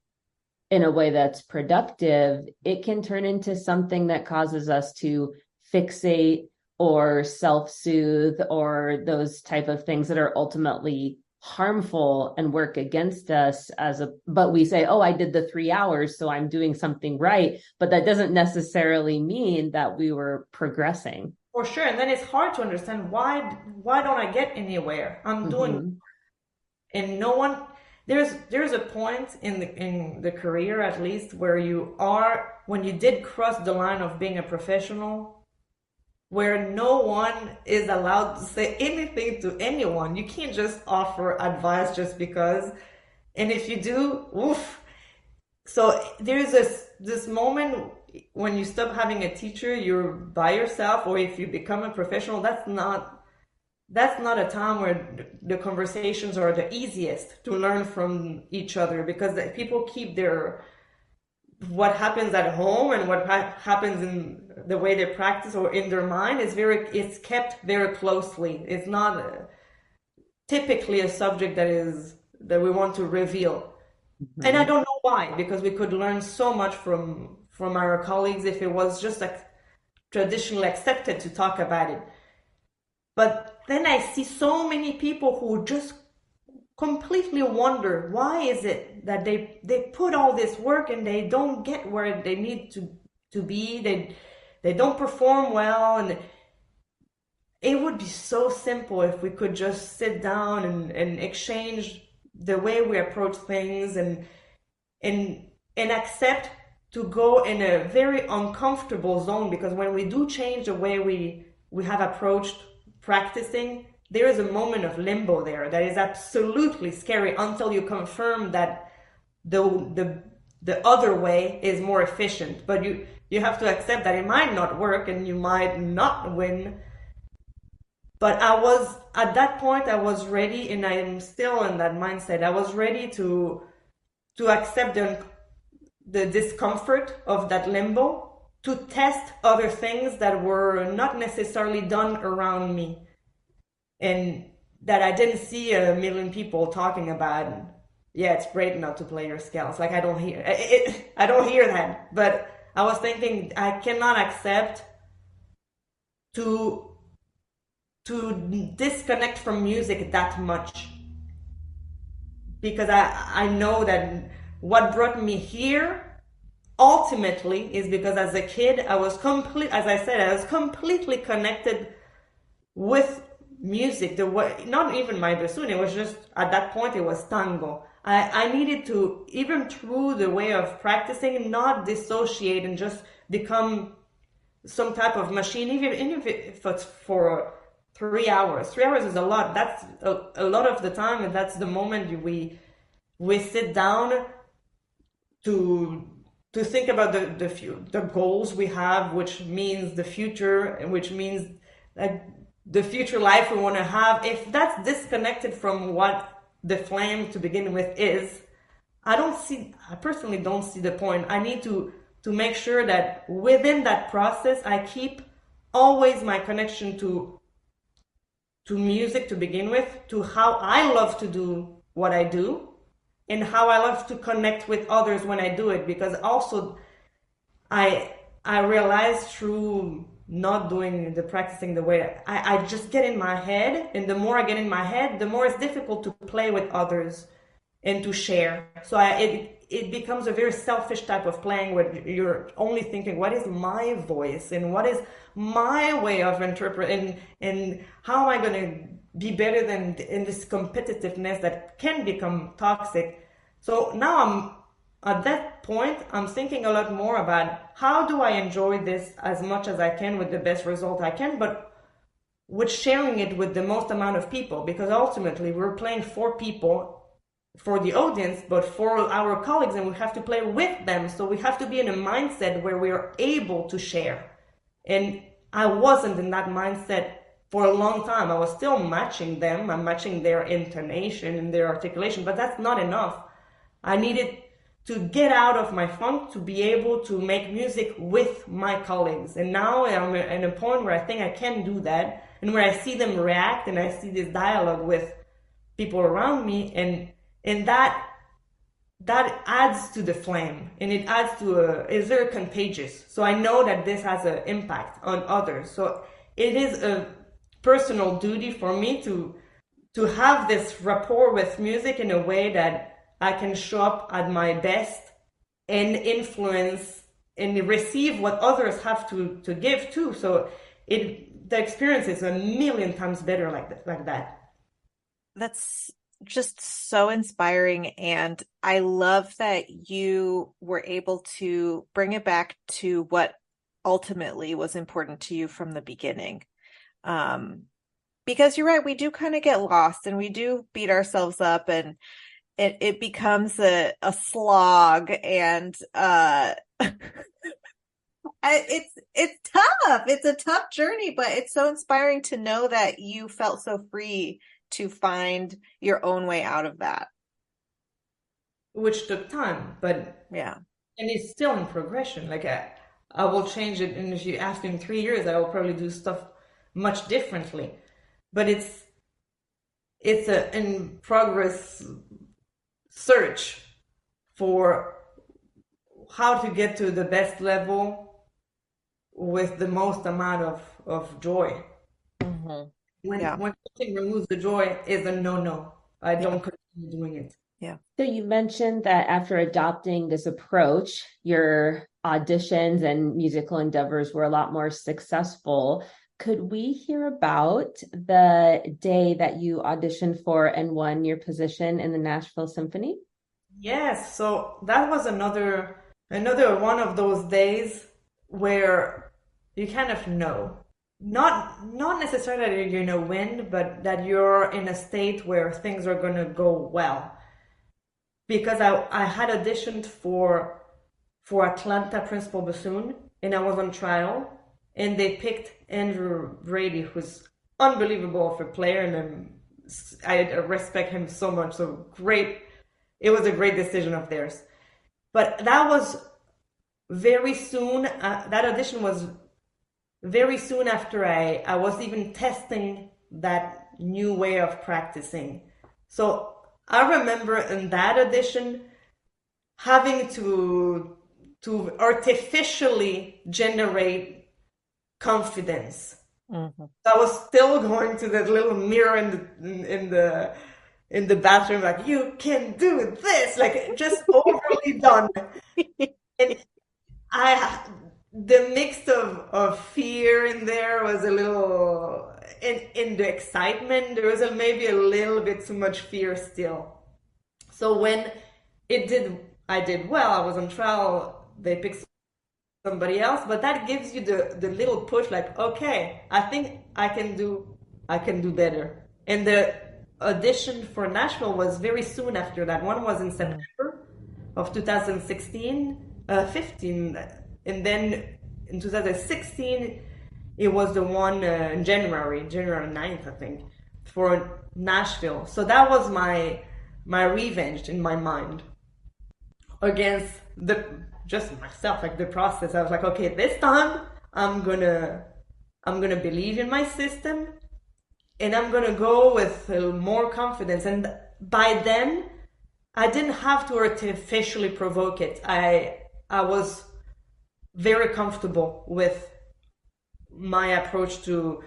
S2: in a way that's productive, it can turn into something that causes us to fixate or self-soothe or those type of things that are ultimately harmful and work against us but we say, oh, I did the 3 hours, so I'm doing something right. But that doesn't necessarily mean that we were progressing.
S4: For sure. And then it's hard to understand why don't I get anywhere? I'm doing, and no one, there's a point in the career, at least, where when you did cross the line of being a professional, where no one is allowed to say anything to anyone. You can't just offer advice just because. And if you do, oof. So there's this moment when you stop having a teacher, you're by yourself, or if you become a professional, that's not a time where the conversations are the easiest to learn from each other, because people keep what happens at home and what happens in the way they practice or in their mind it's kept very closely. It's not typically a subject that we want to reveal. And I don't know why, because we could learn so much from our colleagues if it was just like traditionally accepted to talk about it. But then I see so many people who just completely wonder, why is it that they put all this work and they don't get where they need to be, they don't perform well. And it would be so simple if we could just sit down and exchange the way we approach things and accept to go in a very uncomfortable zone, because when we do change the way we have approached practicing, there is a moment of limbo there that is absolutely scary until you confirm that the other way is more efficient. But you have to accept that it might not work and you might not win. But at that point, I was ready, and I'm still in that mindset. I was ready to accept the discomfort of that limbo, to test other things that were not necessarily done around me, and that I didn't see a million people talking about, yeah, it's great not to play your scales. Like I don't hear that. But I was thinking I cannot accept to disconnect from music that much, because I know that what brought me here ultimately is because as a kid I was as I said, I was completely connected with music. The way, not even my bassoon, it was just at that point it was tango. I needed to, even through the way of practicing, not dissociate and just become some type of machine, even if it's for 3 hours. 3 hours is a lot. That's a lot of the time, and that's the moment we sit down to think about the goals we have, which means the future, and which means like the future life we want to have. If that's disconnected from what the flame to begin with is, I personally don't see the point. I need to make sure that within that process I keep always my connection to music to begin with, to how I love to do what I do, and how I love to connect with others when I do it. Because also I realized through not doing the practicing the way I just get in my head, and the more I get in my head, the more it's difficult to play with others and to share. So it becomes a very selfish type of playing where you're only thinking, what is my voice and what is my way of interpreting, and how am I going to be better than in this competitiveness that can become toxic. So now at that point, I'm thinking a lot more about how do I enjoy this as much as I can with the best result I can, but with sharing it with the most amount of people, because ultimately we're playing for people, for the audience, but for our colleagues, and we have to play with them. So we have to be in a mindset where we are able to share. And I wasn't in that mindset for a long time. I was still matching them. I'm matching their intonation and their articulation, but that's not enough. I needed to get out of my funk to be able to make music with my colleagues. And now I'm at a point where I think I can do that, and where I see them react and I see this dialogue with people around me, and that adds to the flame, and it adds to it's very contagious. So I know that this has an impact on others. So it is a personal duty for me to have this rapport with music in a way that I can show up at my best and influence and receive what others have to give too. So the experience is a million times better like that.
S5: That's just so inspiring. And I love that you were able to bring it back to what ultimately was important to you from the beginning. Because you're right, we do kind of get lost and we do beat ourselves up, and it becomes a slog, and it's tough. It's a tough journey, but it's so inspiring to know that you felt so free to find your own way out of that.
S4: Which took time, but
S5: yeah.
S4: And it's still in progression. Like I will change it, and if you ask me in 3 years, I will probably do stuff much differently. But it's a in progress search for how to get to the best level with the most amount of joy.
S5: Mm-hmm.
S4: When something removes the joy, is a no. I don't continue doing it.
S5: Yeah.
S2: So you mentioned that after adopting this approach, your auditions and musical endeavors were a lot more successful. Could we hear about the day that you auditioned for and won your position in the Nashville Symphony?
S4: Yes, so that was another one of those days where you kind of know. Not necessarily that you're gonna win, but that you're in a state where things are gonna go well. Because I had auditioned for Atlanta Principal Bassoon, and I was on trial, and they picked Andrew Brady, who's unbelievable of a player, and I respect him so much. So great, it was a great decision of theirs. But that was very soon. That audition was very soon after I was even testing that new way of practicing. So I remember in that audition having to artificially generate confidence.
S5: Mm-hmm.
S4: I was still going to that little mirror in the bathroom, like, you can do this, like just overly done. And the mix of fear in there was a little, in the excitement, there was maybe a little bit too much fear still. So when I did well, I was on trial, they picked somebody else, but that gives you the little push, like, okay, I think I can do better. And the audition for Nashville was very soon after that. One was in September of 2016, 15, and then in 2016 it was the one in January 9th, I think, for Nashville. So that was my revenge in my mind against just myself, like the process. I was like, okay, this time I'm gonna believe in my system, and I'm gonna go with more confidence. And by then, I didn't have to artificially provoke it. I was very comfortable with my approach to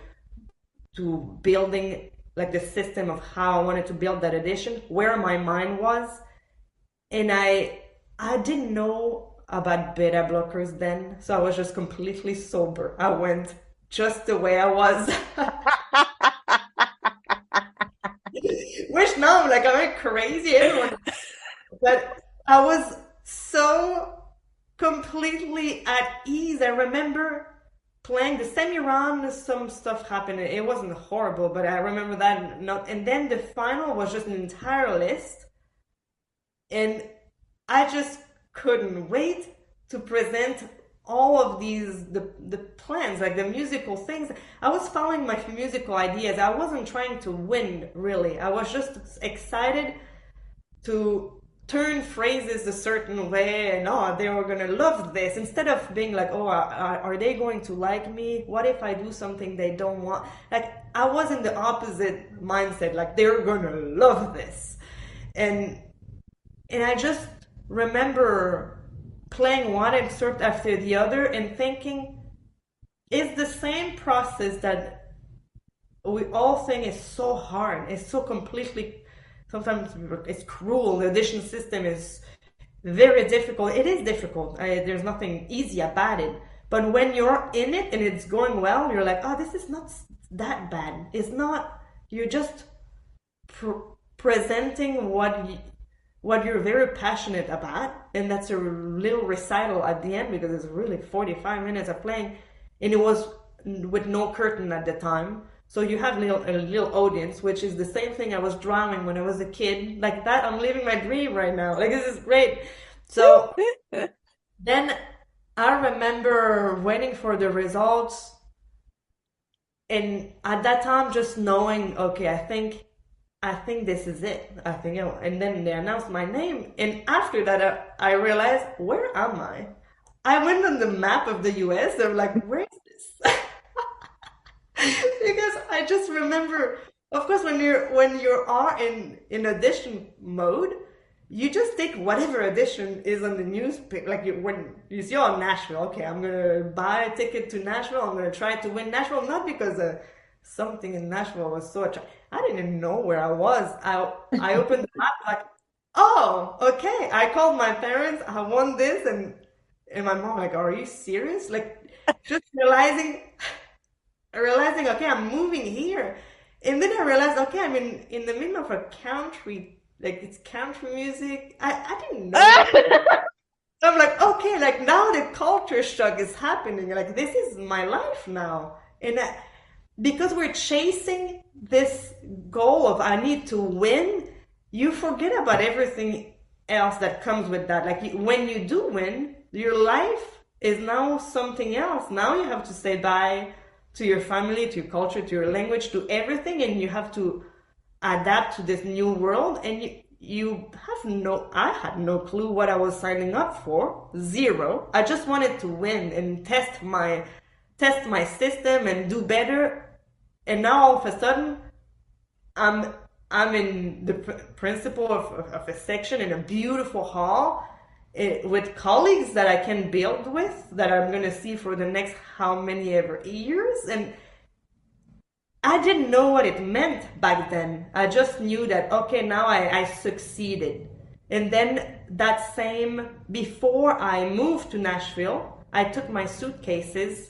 S4: building, like, the system of how I wanted to build that edition, where my mind was. And I didn't know about beta blockers then, so I was just completely sober. I went just the way I was. Which now I'm like, am I crazy? Everyone. But I was so completely at ease. I remember playing the semi-round, some stuff happened. It wasn't horrible, but I remember that. And then the final was just an entire list. And I just couldn't wait to present all of these, the plans, like the musical things. I was following my musical ideas. I wasn't trying to win, really. I was just excited to turn phrases a certain way, and they were gonna love this, instead of being like, are they going to like me? What if I do something they don't want? Like, I was in the opposite mindset, like, they're gonna love this. And I just remember playing one excerpt after the other and thinking, it's the same process that we all think is so hard. It's so completely, sometimes it's cruel. The audition system is very difficult. It is difficult. There's nothing easy about it. But when you're in it and it's going well, you're like, this is not that bad. It's not, you're just presenting what you're very passionate about, and that's a little recital at the end, because it's really 45 minutes of playing, and it was with no curtain at the time, so you have a little audience, which is the same thing I was drawing when I was a kid. Like that, I'm living my dream right now. Like, this is great. So then I remember waiting for the results, and at that time just knowing, okay, I think this is it. And then they announced my name. And after that, I realized, where am I? I went on the map of the US. I'm like, where is this? Because I just remember, of course, when you are in audition mode, you just take whatever audition is on the newspaper. Like, when you see on Nashville, okay, I'm going to buy a ticket to Nashville. I'm going to try to win Nashville. Not because something in Nashville was so attractive. I didn't know where I was. I opened the map, like, okay. I called my parents. I won this, and my mom like, are you serious? Like, just realizing, okay, I'm moving here, and then I realized, okay, I'm in the middle of a country, like, it's country music. I didn't know. I'm like, okay, like, now the culture shock is happening. Like, this is my life now, and because we're chasing this goal of I need to win, you forget about everything else that comes with that. Like, when you do win, your life is now something else. Now you have to say bye to your family, to your culture, to your language, to everything, and you have to adapt to this new world. And I had no clue what I was signing up for. Zero. I just wanted to win and test my system and do better. And now all of a sudden, I'm I'm in the principal of a section in a beautiful hall with colleagues that I can build with, that I'm going to see for the next how many ever years. And I didn't know what it meant back then. I just knew that, okay, now I succeeded. And then before I moved to Nashville, I took my suitcases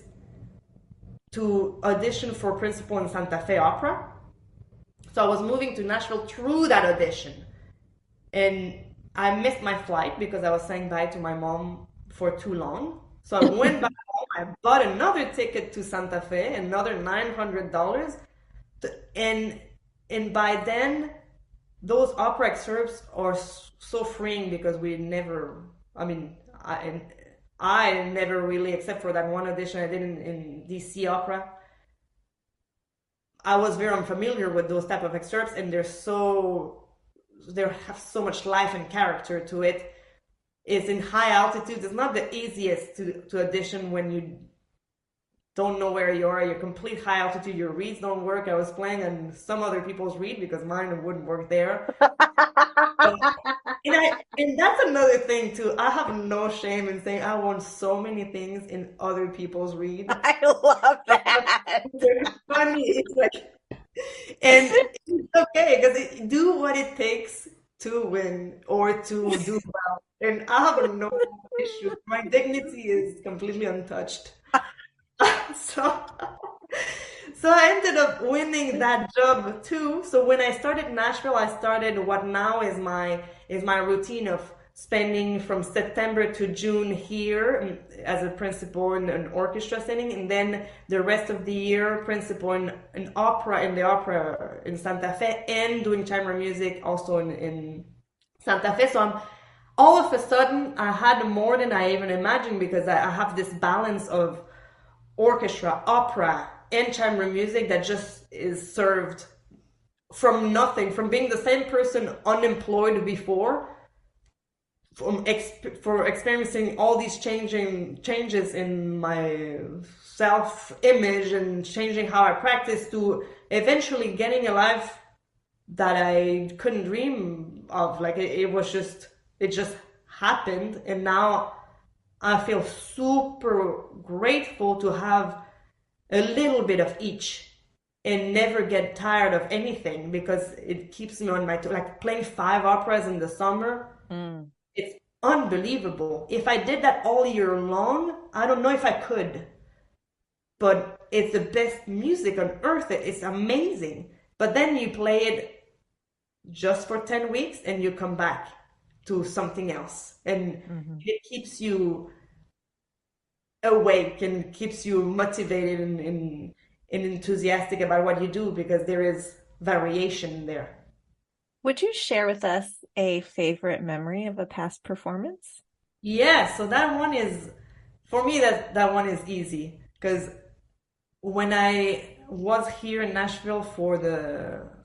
S4: to audition for principal in Santa Fe Opera. So I was moving to Nashville through that audition. And I missed my flight because I was saying bye to my mom for too long. So I went back home, I bought another ticket to Santa Fe, another $900. And by then, those opera excerpts are so freeing because I never really, except for that one audition I did in DC Opera, I was very unfamiliar with those type of excerpts, and they have so much life and character to it. It's in high altitude. It's not the easiest to audition when you don't know where you are. You're complete high altitude. Your reeds don't work. I was playing on some other people's reed because mine wouldn't work there. And that's another thing too. I have no shame in saying I want so many things in other people's reeds.
S5: I love that.
S4: It's funny. It's like, and it's okay because do what it takes to win or to do well. And I have no issues. My dignity is completely untouched. So I ended up winning that job too. So when I started Nashville, I started what now is my routine of spending from September to June here as a principal in an orchestra setting, and then the rest of the year principal in the opera in Santa Fe, and doing chamber music also in Santa Fe. So all of a sudden I had more than I even imagined, because I have this balance of orchestra, opera, and chamber music that just is served from nothing, from being the same person unemployed before, for experiencing all these changes in my self-image and changing how I practice, to eventually getting a life that I couldn't dream of. Like it just happened, and now I feel super grateful to have a little bit of each and never get tired of anything, because it keeps me on my toes. Like playing 5 operas in the summer, it's unbelievable. If I did that all year long, I don't know if I could. But it's the best music on earth. It's amazing. But then you play it just for 10 weeks and you come back to something else. And it keeps you awake and keeps you motivated and enthusiastic about what you do, because there is variation there.
S5: Would you share with us a favorite memory of a past performance?
S4: Yeah, so that one is, for me, that one is easy, because when I was here in Nashville for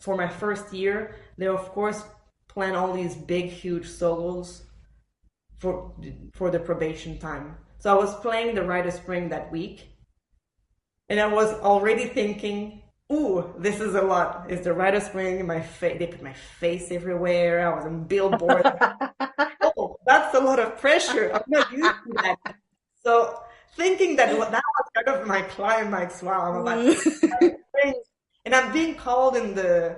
S4: my first year, they of course plan all these big, huge solos for the probation time. So I was playing the Rite of Spring that week, and I was already thinking, ooh, this is a lot. It's the Rite of Spring, they put my face everywhere. I was on billboard. Oh, that's a lot of pressure. I'm not used to that. So thinking that was kind of my climax. Wow, I'm about to sing. And I'm being called in the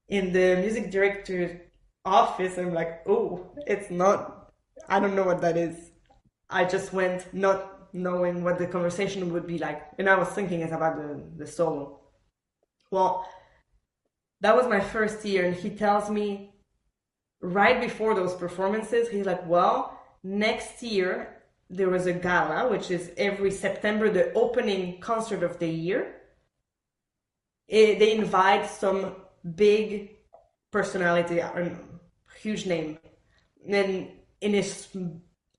S4: music director's office, and I'm like, oh, it's not, I don't know what that is. I just went not knowing what the conversation would be like. And I was thinking it's about the solo. Well, that was my first year, and he tells me right before those performances, he's like, well, next year there was a gala, which is every September, the opening concert of the year. They invite some big personality, a huge name. And it's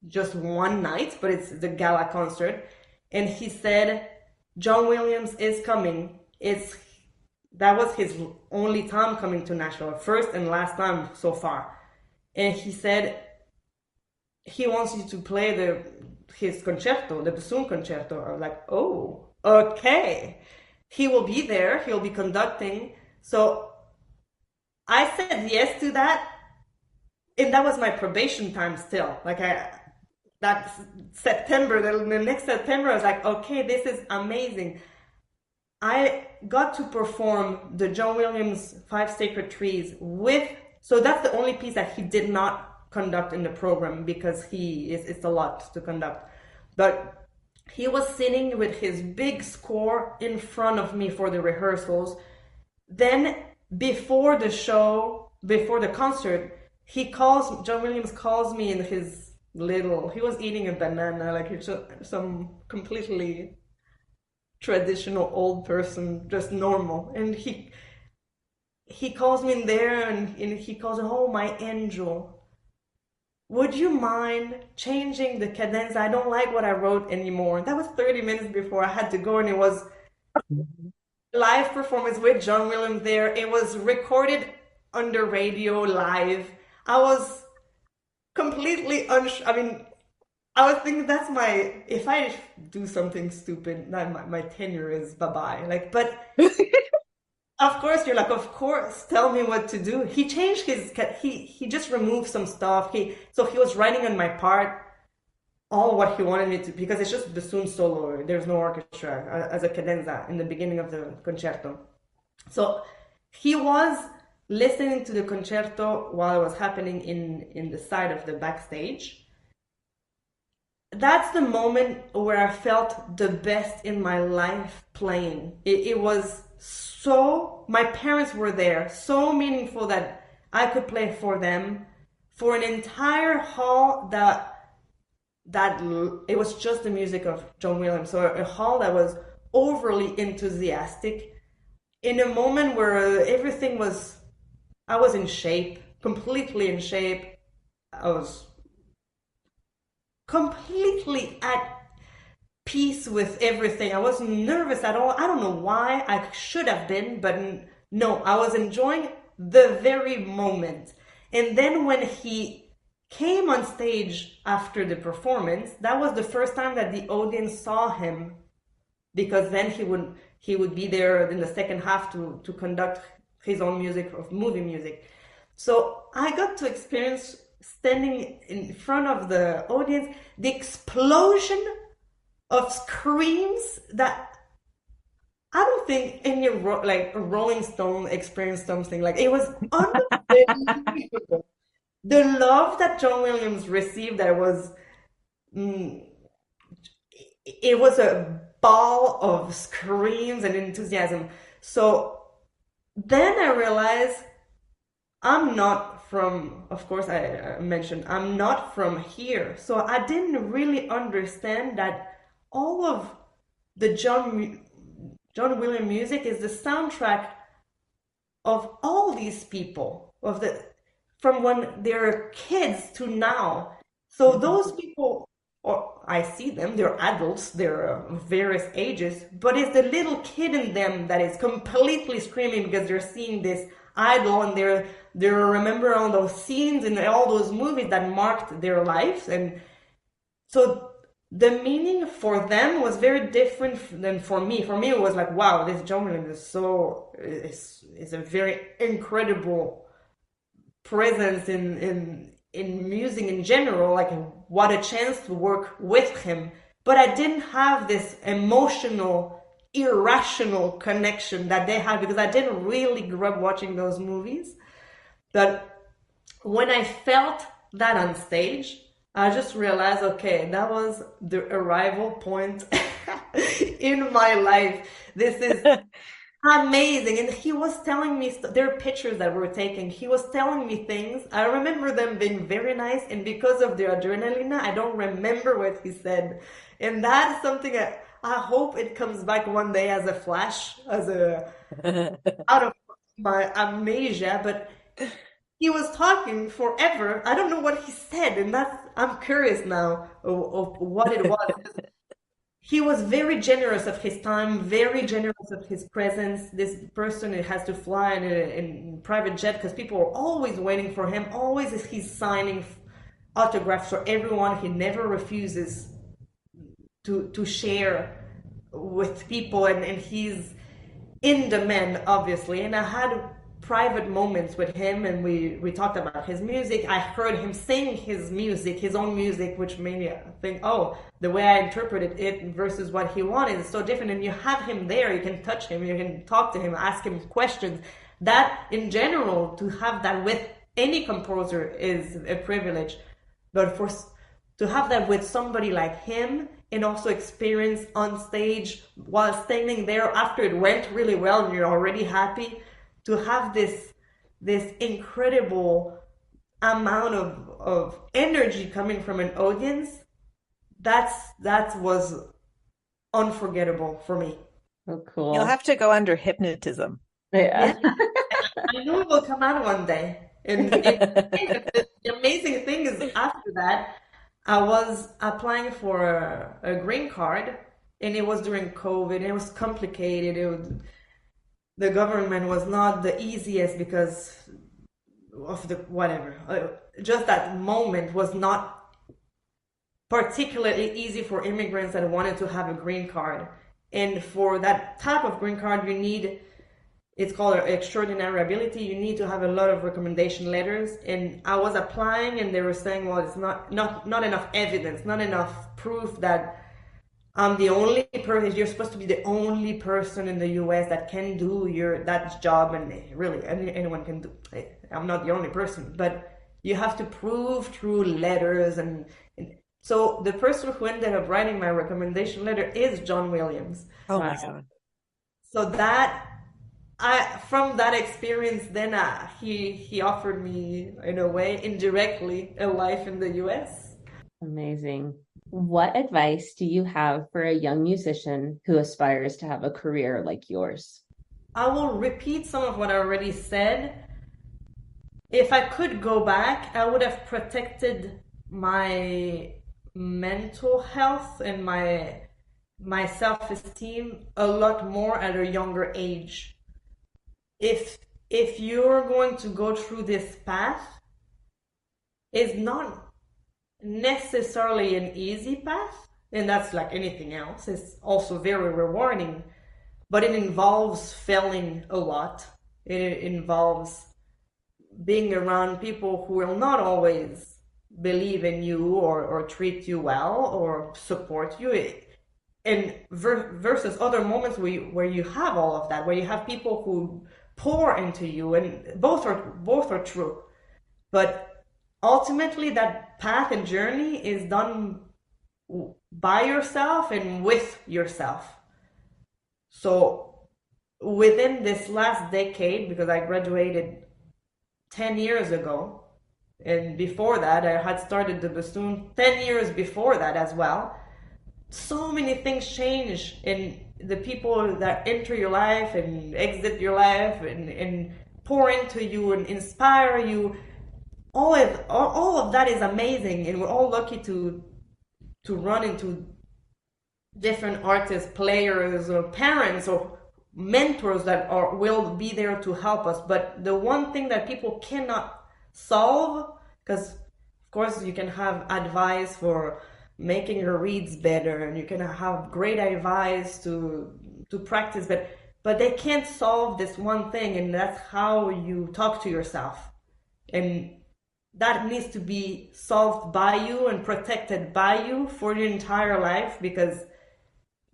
S4: just one night, but it's the gala concert. And he said, John Williams is coming. That was his only time coming to Nashville, first and last time so far. And he said he wants you to play his concerto, the Bassoon concerto. I was like, oh, okay. He will be there. He'll be conducting. So I said yes to that, and that was my probation time still. That September, the next September, I was like, okay, this is amazing. I got to perform the John Williams Five Sacred Trees so that's the only piece that he did not conduct in the program because it's a lot to conduct. But he was sitting with his big score in front of me for the rehearsals. Then before the show, before the concert, John Williams calls me in his he was eating a banana, like it's some completely traditional old person, just normal. And he calls me in there and he calls, oh, my angel, would you mind changing the cadenza? I don't like what I wrote anymore. That was 30 minutes before I had to go, and it was live performance with John Williams there. It was recorded on the radio live. I was completely I mean, I was thinking if I do something stupid, my tenure is bye-bye. Like, but of course, you're like, of course, tell me what to do. He changed he just removed some stuff. So he was writing on my part all what he wanted me to, because it's just bassoon solo. There's no orchestra as a cadenza in the beginning of the concerto. So he was listening to the concerto while it was happening in the side of the backstage. That's the moment where I felt the best in my life playing. It was so, my parents were there, so meaningful that I could play for them, for an entire hall that it was just the music of John Williams. So a hall that was overly enthusiastic in a moment where I was in shape, completely in shape. I was completely at peace with everything. I wasn't nervous at all. I don't know why. I should have been, but no, I was enjoying the very moment. And then when he came on stage after the performance, that was the first time that the audience saw him, because then he would be there in the second half to conduct his own music, of movie music. So I got to experience, standing in front of the audience, the explosion of screams that I don't think any like Rolling Stone experienced something like. It was unbelievable. The love that John Williams received, it was a ball of screams and enthusiasm. So then I realized I'm not from, of course, I mentioned I'm not from here. So I didn't really understand that all of the John Williams music is the soundtrack of all these people, from when they're kids to now. So those people, or I see them, they're adults, they're various ages, but it's the little kid in them that is completely screaming because they're seeing this idol, and they're remembering all those scenes in all those movies that marked their lives. And so the meaning for them was very different than for me. For me, it was like, wow, this John Williams is a very incredible presence in music in general. Like, what a chance to work with him. But I didn't have this emotional, irrational connection that they had, because I didn't really grow up watching those movies. But when I felt that on stage, I just realized, okay, that was the arrival point in my life. This is amazing. And he was telling me, there are pictures that we're taking. He was telling me things. I remember them being very nice. And because of the adrenaline, I don't remember what he said. And that's something I hope it comes back one day as a flash, out of my amnesia. But he was talking forever. I don't know what he said. And I'm curious now of what it was. He was very generous of his time, very generous of his presence. This person has to fly in private jet because people are always waiting for him. Always he's signing autographs for everyone. He never refuses to share with people, and he's in demand, obviously. And I had private moments with him, and we talked about his music. I heard him sing his music, his own music, which made me think, oh, the way I interpreted it versus what he wanted is so different. And you have him there, you can touch him, you can talk to him, ask him questions. That, in general, to have that with any composer is a privilege. But to have that with somebody like him, and also experience on stage while standing there after it went really well and you're already happy, to have this incredible amount of energy coming from an audience, that was unforgettable for me.
S2: Oh, cool.
S5: You'll have to go under hypnotism.
S2: Yeah.
S4: I know it will come out one day. And the amazing thing is, after that, I was applying for a green card, and it was during COVID, and it was complicated. The government was not the easiest because of the whatever. Just that moment was not particularly easy for immigrants that wanted to have a green card. And for that type of green card, you need, it's called extraordinary ability. You need to have a lot of recommendation letters. And I was applying, and they were saying, well, it's not enough evidence, not enough proof that I'm the only person. You're supposed to be the only person in the U.S. that can do that job, and really anyone can do it. I'm not the only person, but you have to prove through letters. And so the person who ended up writing my recommendation letter is John Williams.
S5: Oh my God.
S4: So that, from that experience, then he offered me, in a way, indirectly, a life in the U.S.
S2: Amazing. What advice do you have for a young musician who aspires to have a career like yours?
S4: I will repeat some of what I already said. If I could go back, I would have protected my mental health and my self-esteem a lot more at a younger age. If you're going to go through this path, it's not necessarily an easy path, and that's like anything else. It's also very rewarding, but it involves failing a lot. It involves being around people who will not always believe in you or treat you well or support you, and versus other moments where you have all of that, where you have people who pour into you, and both are true. But ultimately, that path and journey is done by yourself and with yourself. So within this last decade, because I graduated 10 years ago, and before that I had started the bassoon 10 years before that as well, so many things change in the people that enter your life and exit your life and pour into you and inspire you. All of that is amazing, and we're all lucky to run into different artists, players, or parents, or mentors that will be there to help us. But the one thing that people cannot solve, because of course you can have advice for making your reeds better, and you can have great advice to practice, but they can't solve this one thing, and that's how you talk to yourself. And that needs to be solved by you and protected by you for your entire life, because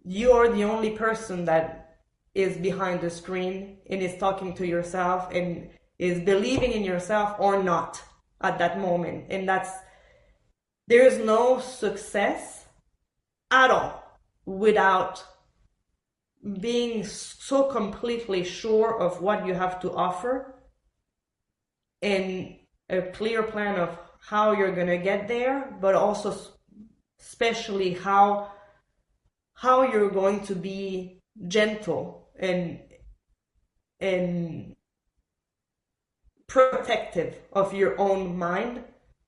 S4: you're the only person that is behind the screen and is talking to yourself and is believing in yourself or not at that moment. And there is no success at all without being so completely sure of what you have to offer and a clear plan of how you're going to get there, but also especially how you're going to be gentle and protective of your own mind,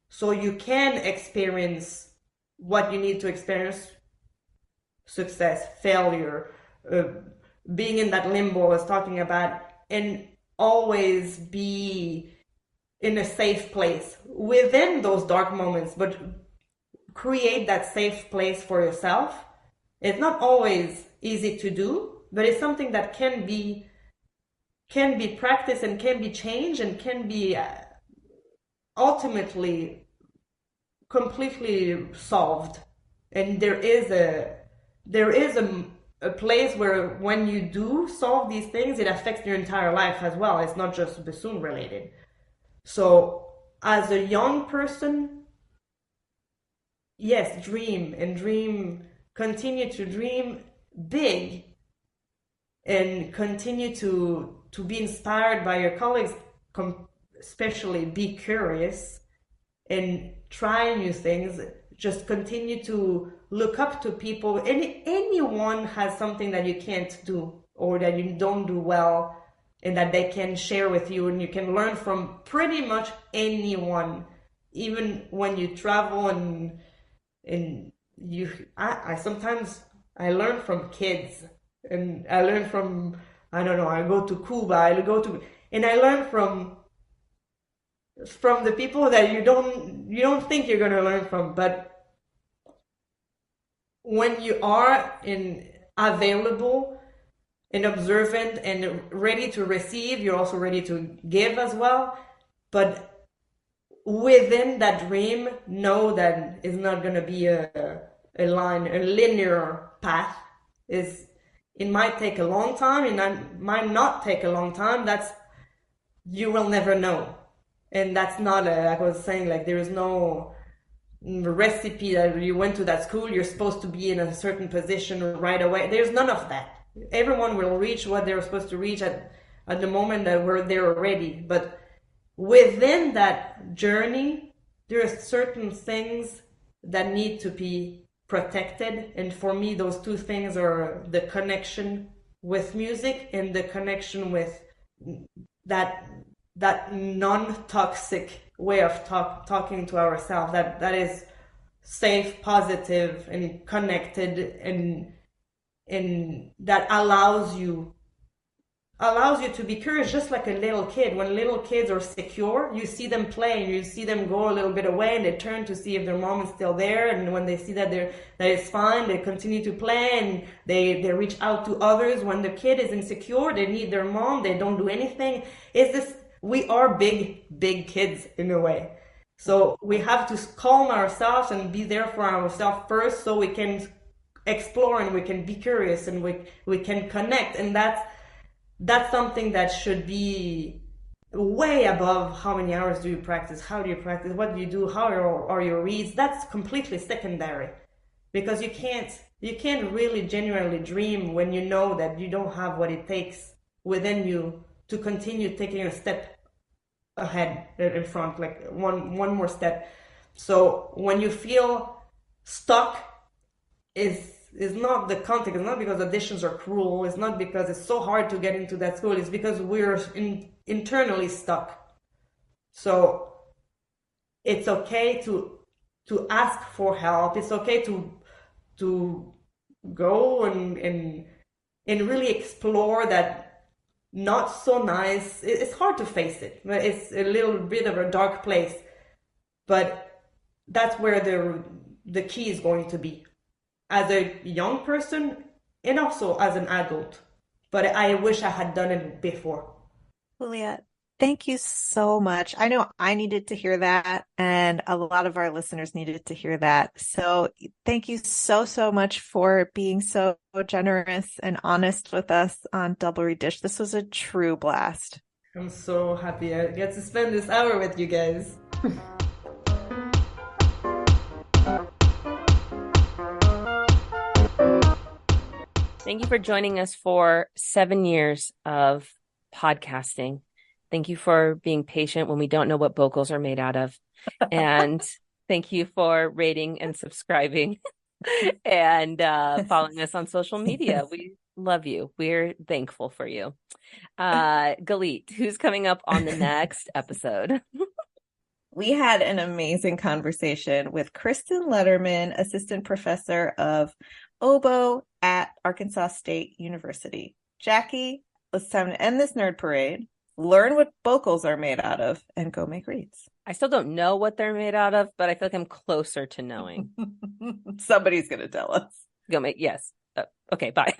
S4: so you can experience what you need to experience: success, failure, being in that limbo I was talking about, and always be in a safe place within those dark moments, but create that safe place for yourself. It's not always easy to do, but it's something that can be can be practiced and can be changed and can be ultimately completely solved. And there is a place where when you do solve these things, it affects your entire life as well. It's not just bassoon related. So as a young person, yes, continue to dream big, and continue to be inspired by your colleagues, especially be curious and try new things. Just continue to look up to people. Anyone has something that you can't do or that you don't do well, and that they can share with you, and you can learn from pretty much anyone. Even when you travel and I sometimes learn from kids, and I learn from, I don't know, I go to Cuba, and I learn from the people that you don't think you're going to learn from. But when you are available and observant and ready to receive, you're also ready to give as well. But within that dream, know that it's not going to be a linear path. It might take a long time, and it might not take a long time. You will never know. And that's not like I was saying, like there is no recipe that you went to that school, you're supposed to be in a certain position right away. There's none of that. Everyone will reach what they're supposed to reach at the moment that they're already. But within that journey, there are certain things that need to be protected. And for me, those two things are the connection with music and the connection with that non-toxic way of talking to ourselves, that is safe, positive, and connected, and that allows you to be curious, just like a little kid. When little kids are secure, you see them playing, you see them go a little bit away, and they turn to see if their mom is still there. And when they see that it's fine, they continue to play, and they reach out to others. When the kid is insecure, they need their mom, they don't do anything. We are big kids in a way. So we have to calm ourselves and be there for ourselves first, so we can explore and we can be curious and we can connect. And that's something that should be way above how many hours do you practice, how do you practice, what do you do, how are your reads. That's completely secondary, because you can't really genuinely dream when you know that you don't have what it takes within you to continue taking a step ahead in front, like one more step. So when you feel stuck, is not the context. It's not because auditions are cruel. It's not because it's so hard to get into that school. It's because we're internally stuck. So it's okay to ask for help. It's okay to go and really explore that not so nice. It's hard to face it. It's a little bit of a dark place, but that's where the key is going to be, as a young person and also as an adult. But I wish I had done it before.
S5: Julia, thank you so much. I know I needed to hear that, and a lot of our listeners needed to hear that. So thank you so much for being so generous and honest with us on Double Redish. This was a true blast.
S4: I'm so happy I get to spend this hour with you guys.
S2: Thank you for joining us for 7 years of podcasting. Thank you for being patient when we don't know what vocals are made out of. And thank you for rating and subscribing and following us on social media. We love you. We're thankful for you. Galit, who's coming up on the next episode?
S5: We had an amazing conversation with Kristen Letterman, assistant professor of oboe at Arkansas State University. Jackie, it's time to end this nerd parade, learn what vocals are made out of, and go make reads.
S2: I still don't know what they're made out of, but I feel like I'm closer to knowing.
S5: Somebody's going to tell us.
S2: Yes. Okay, bye.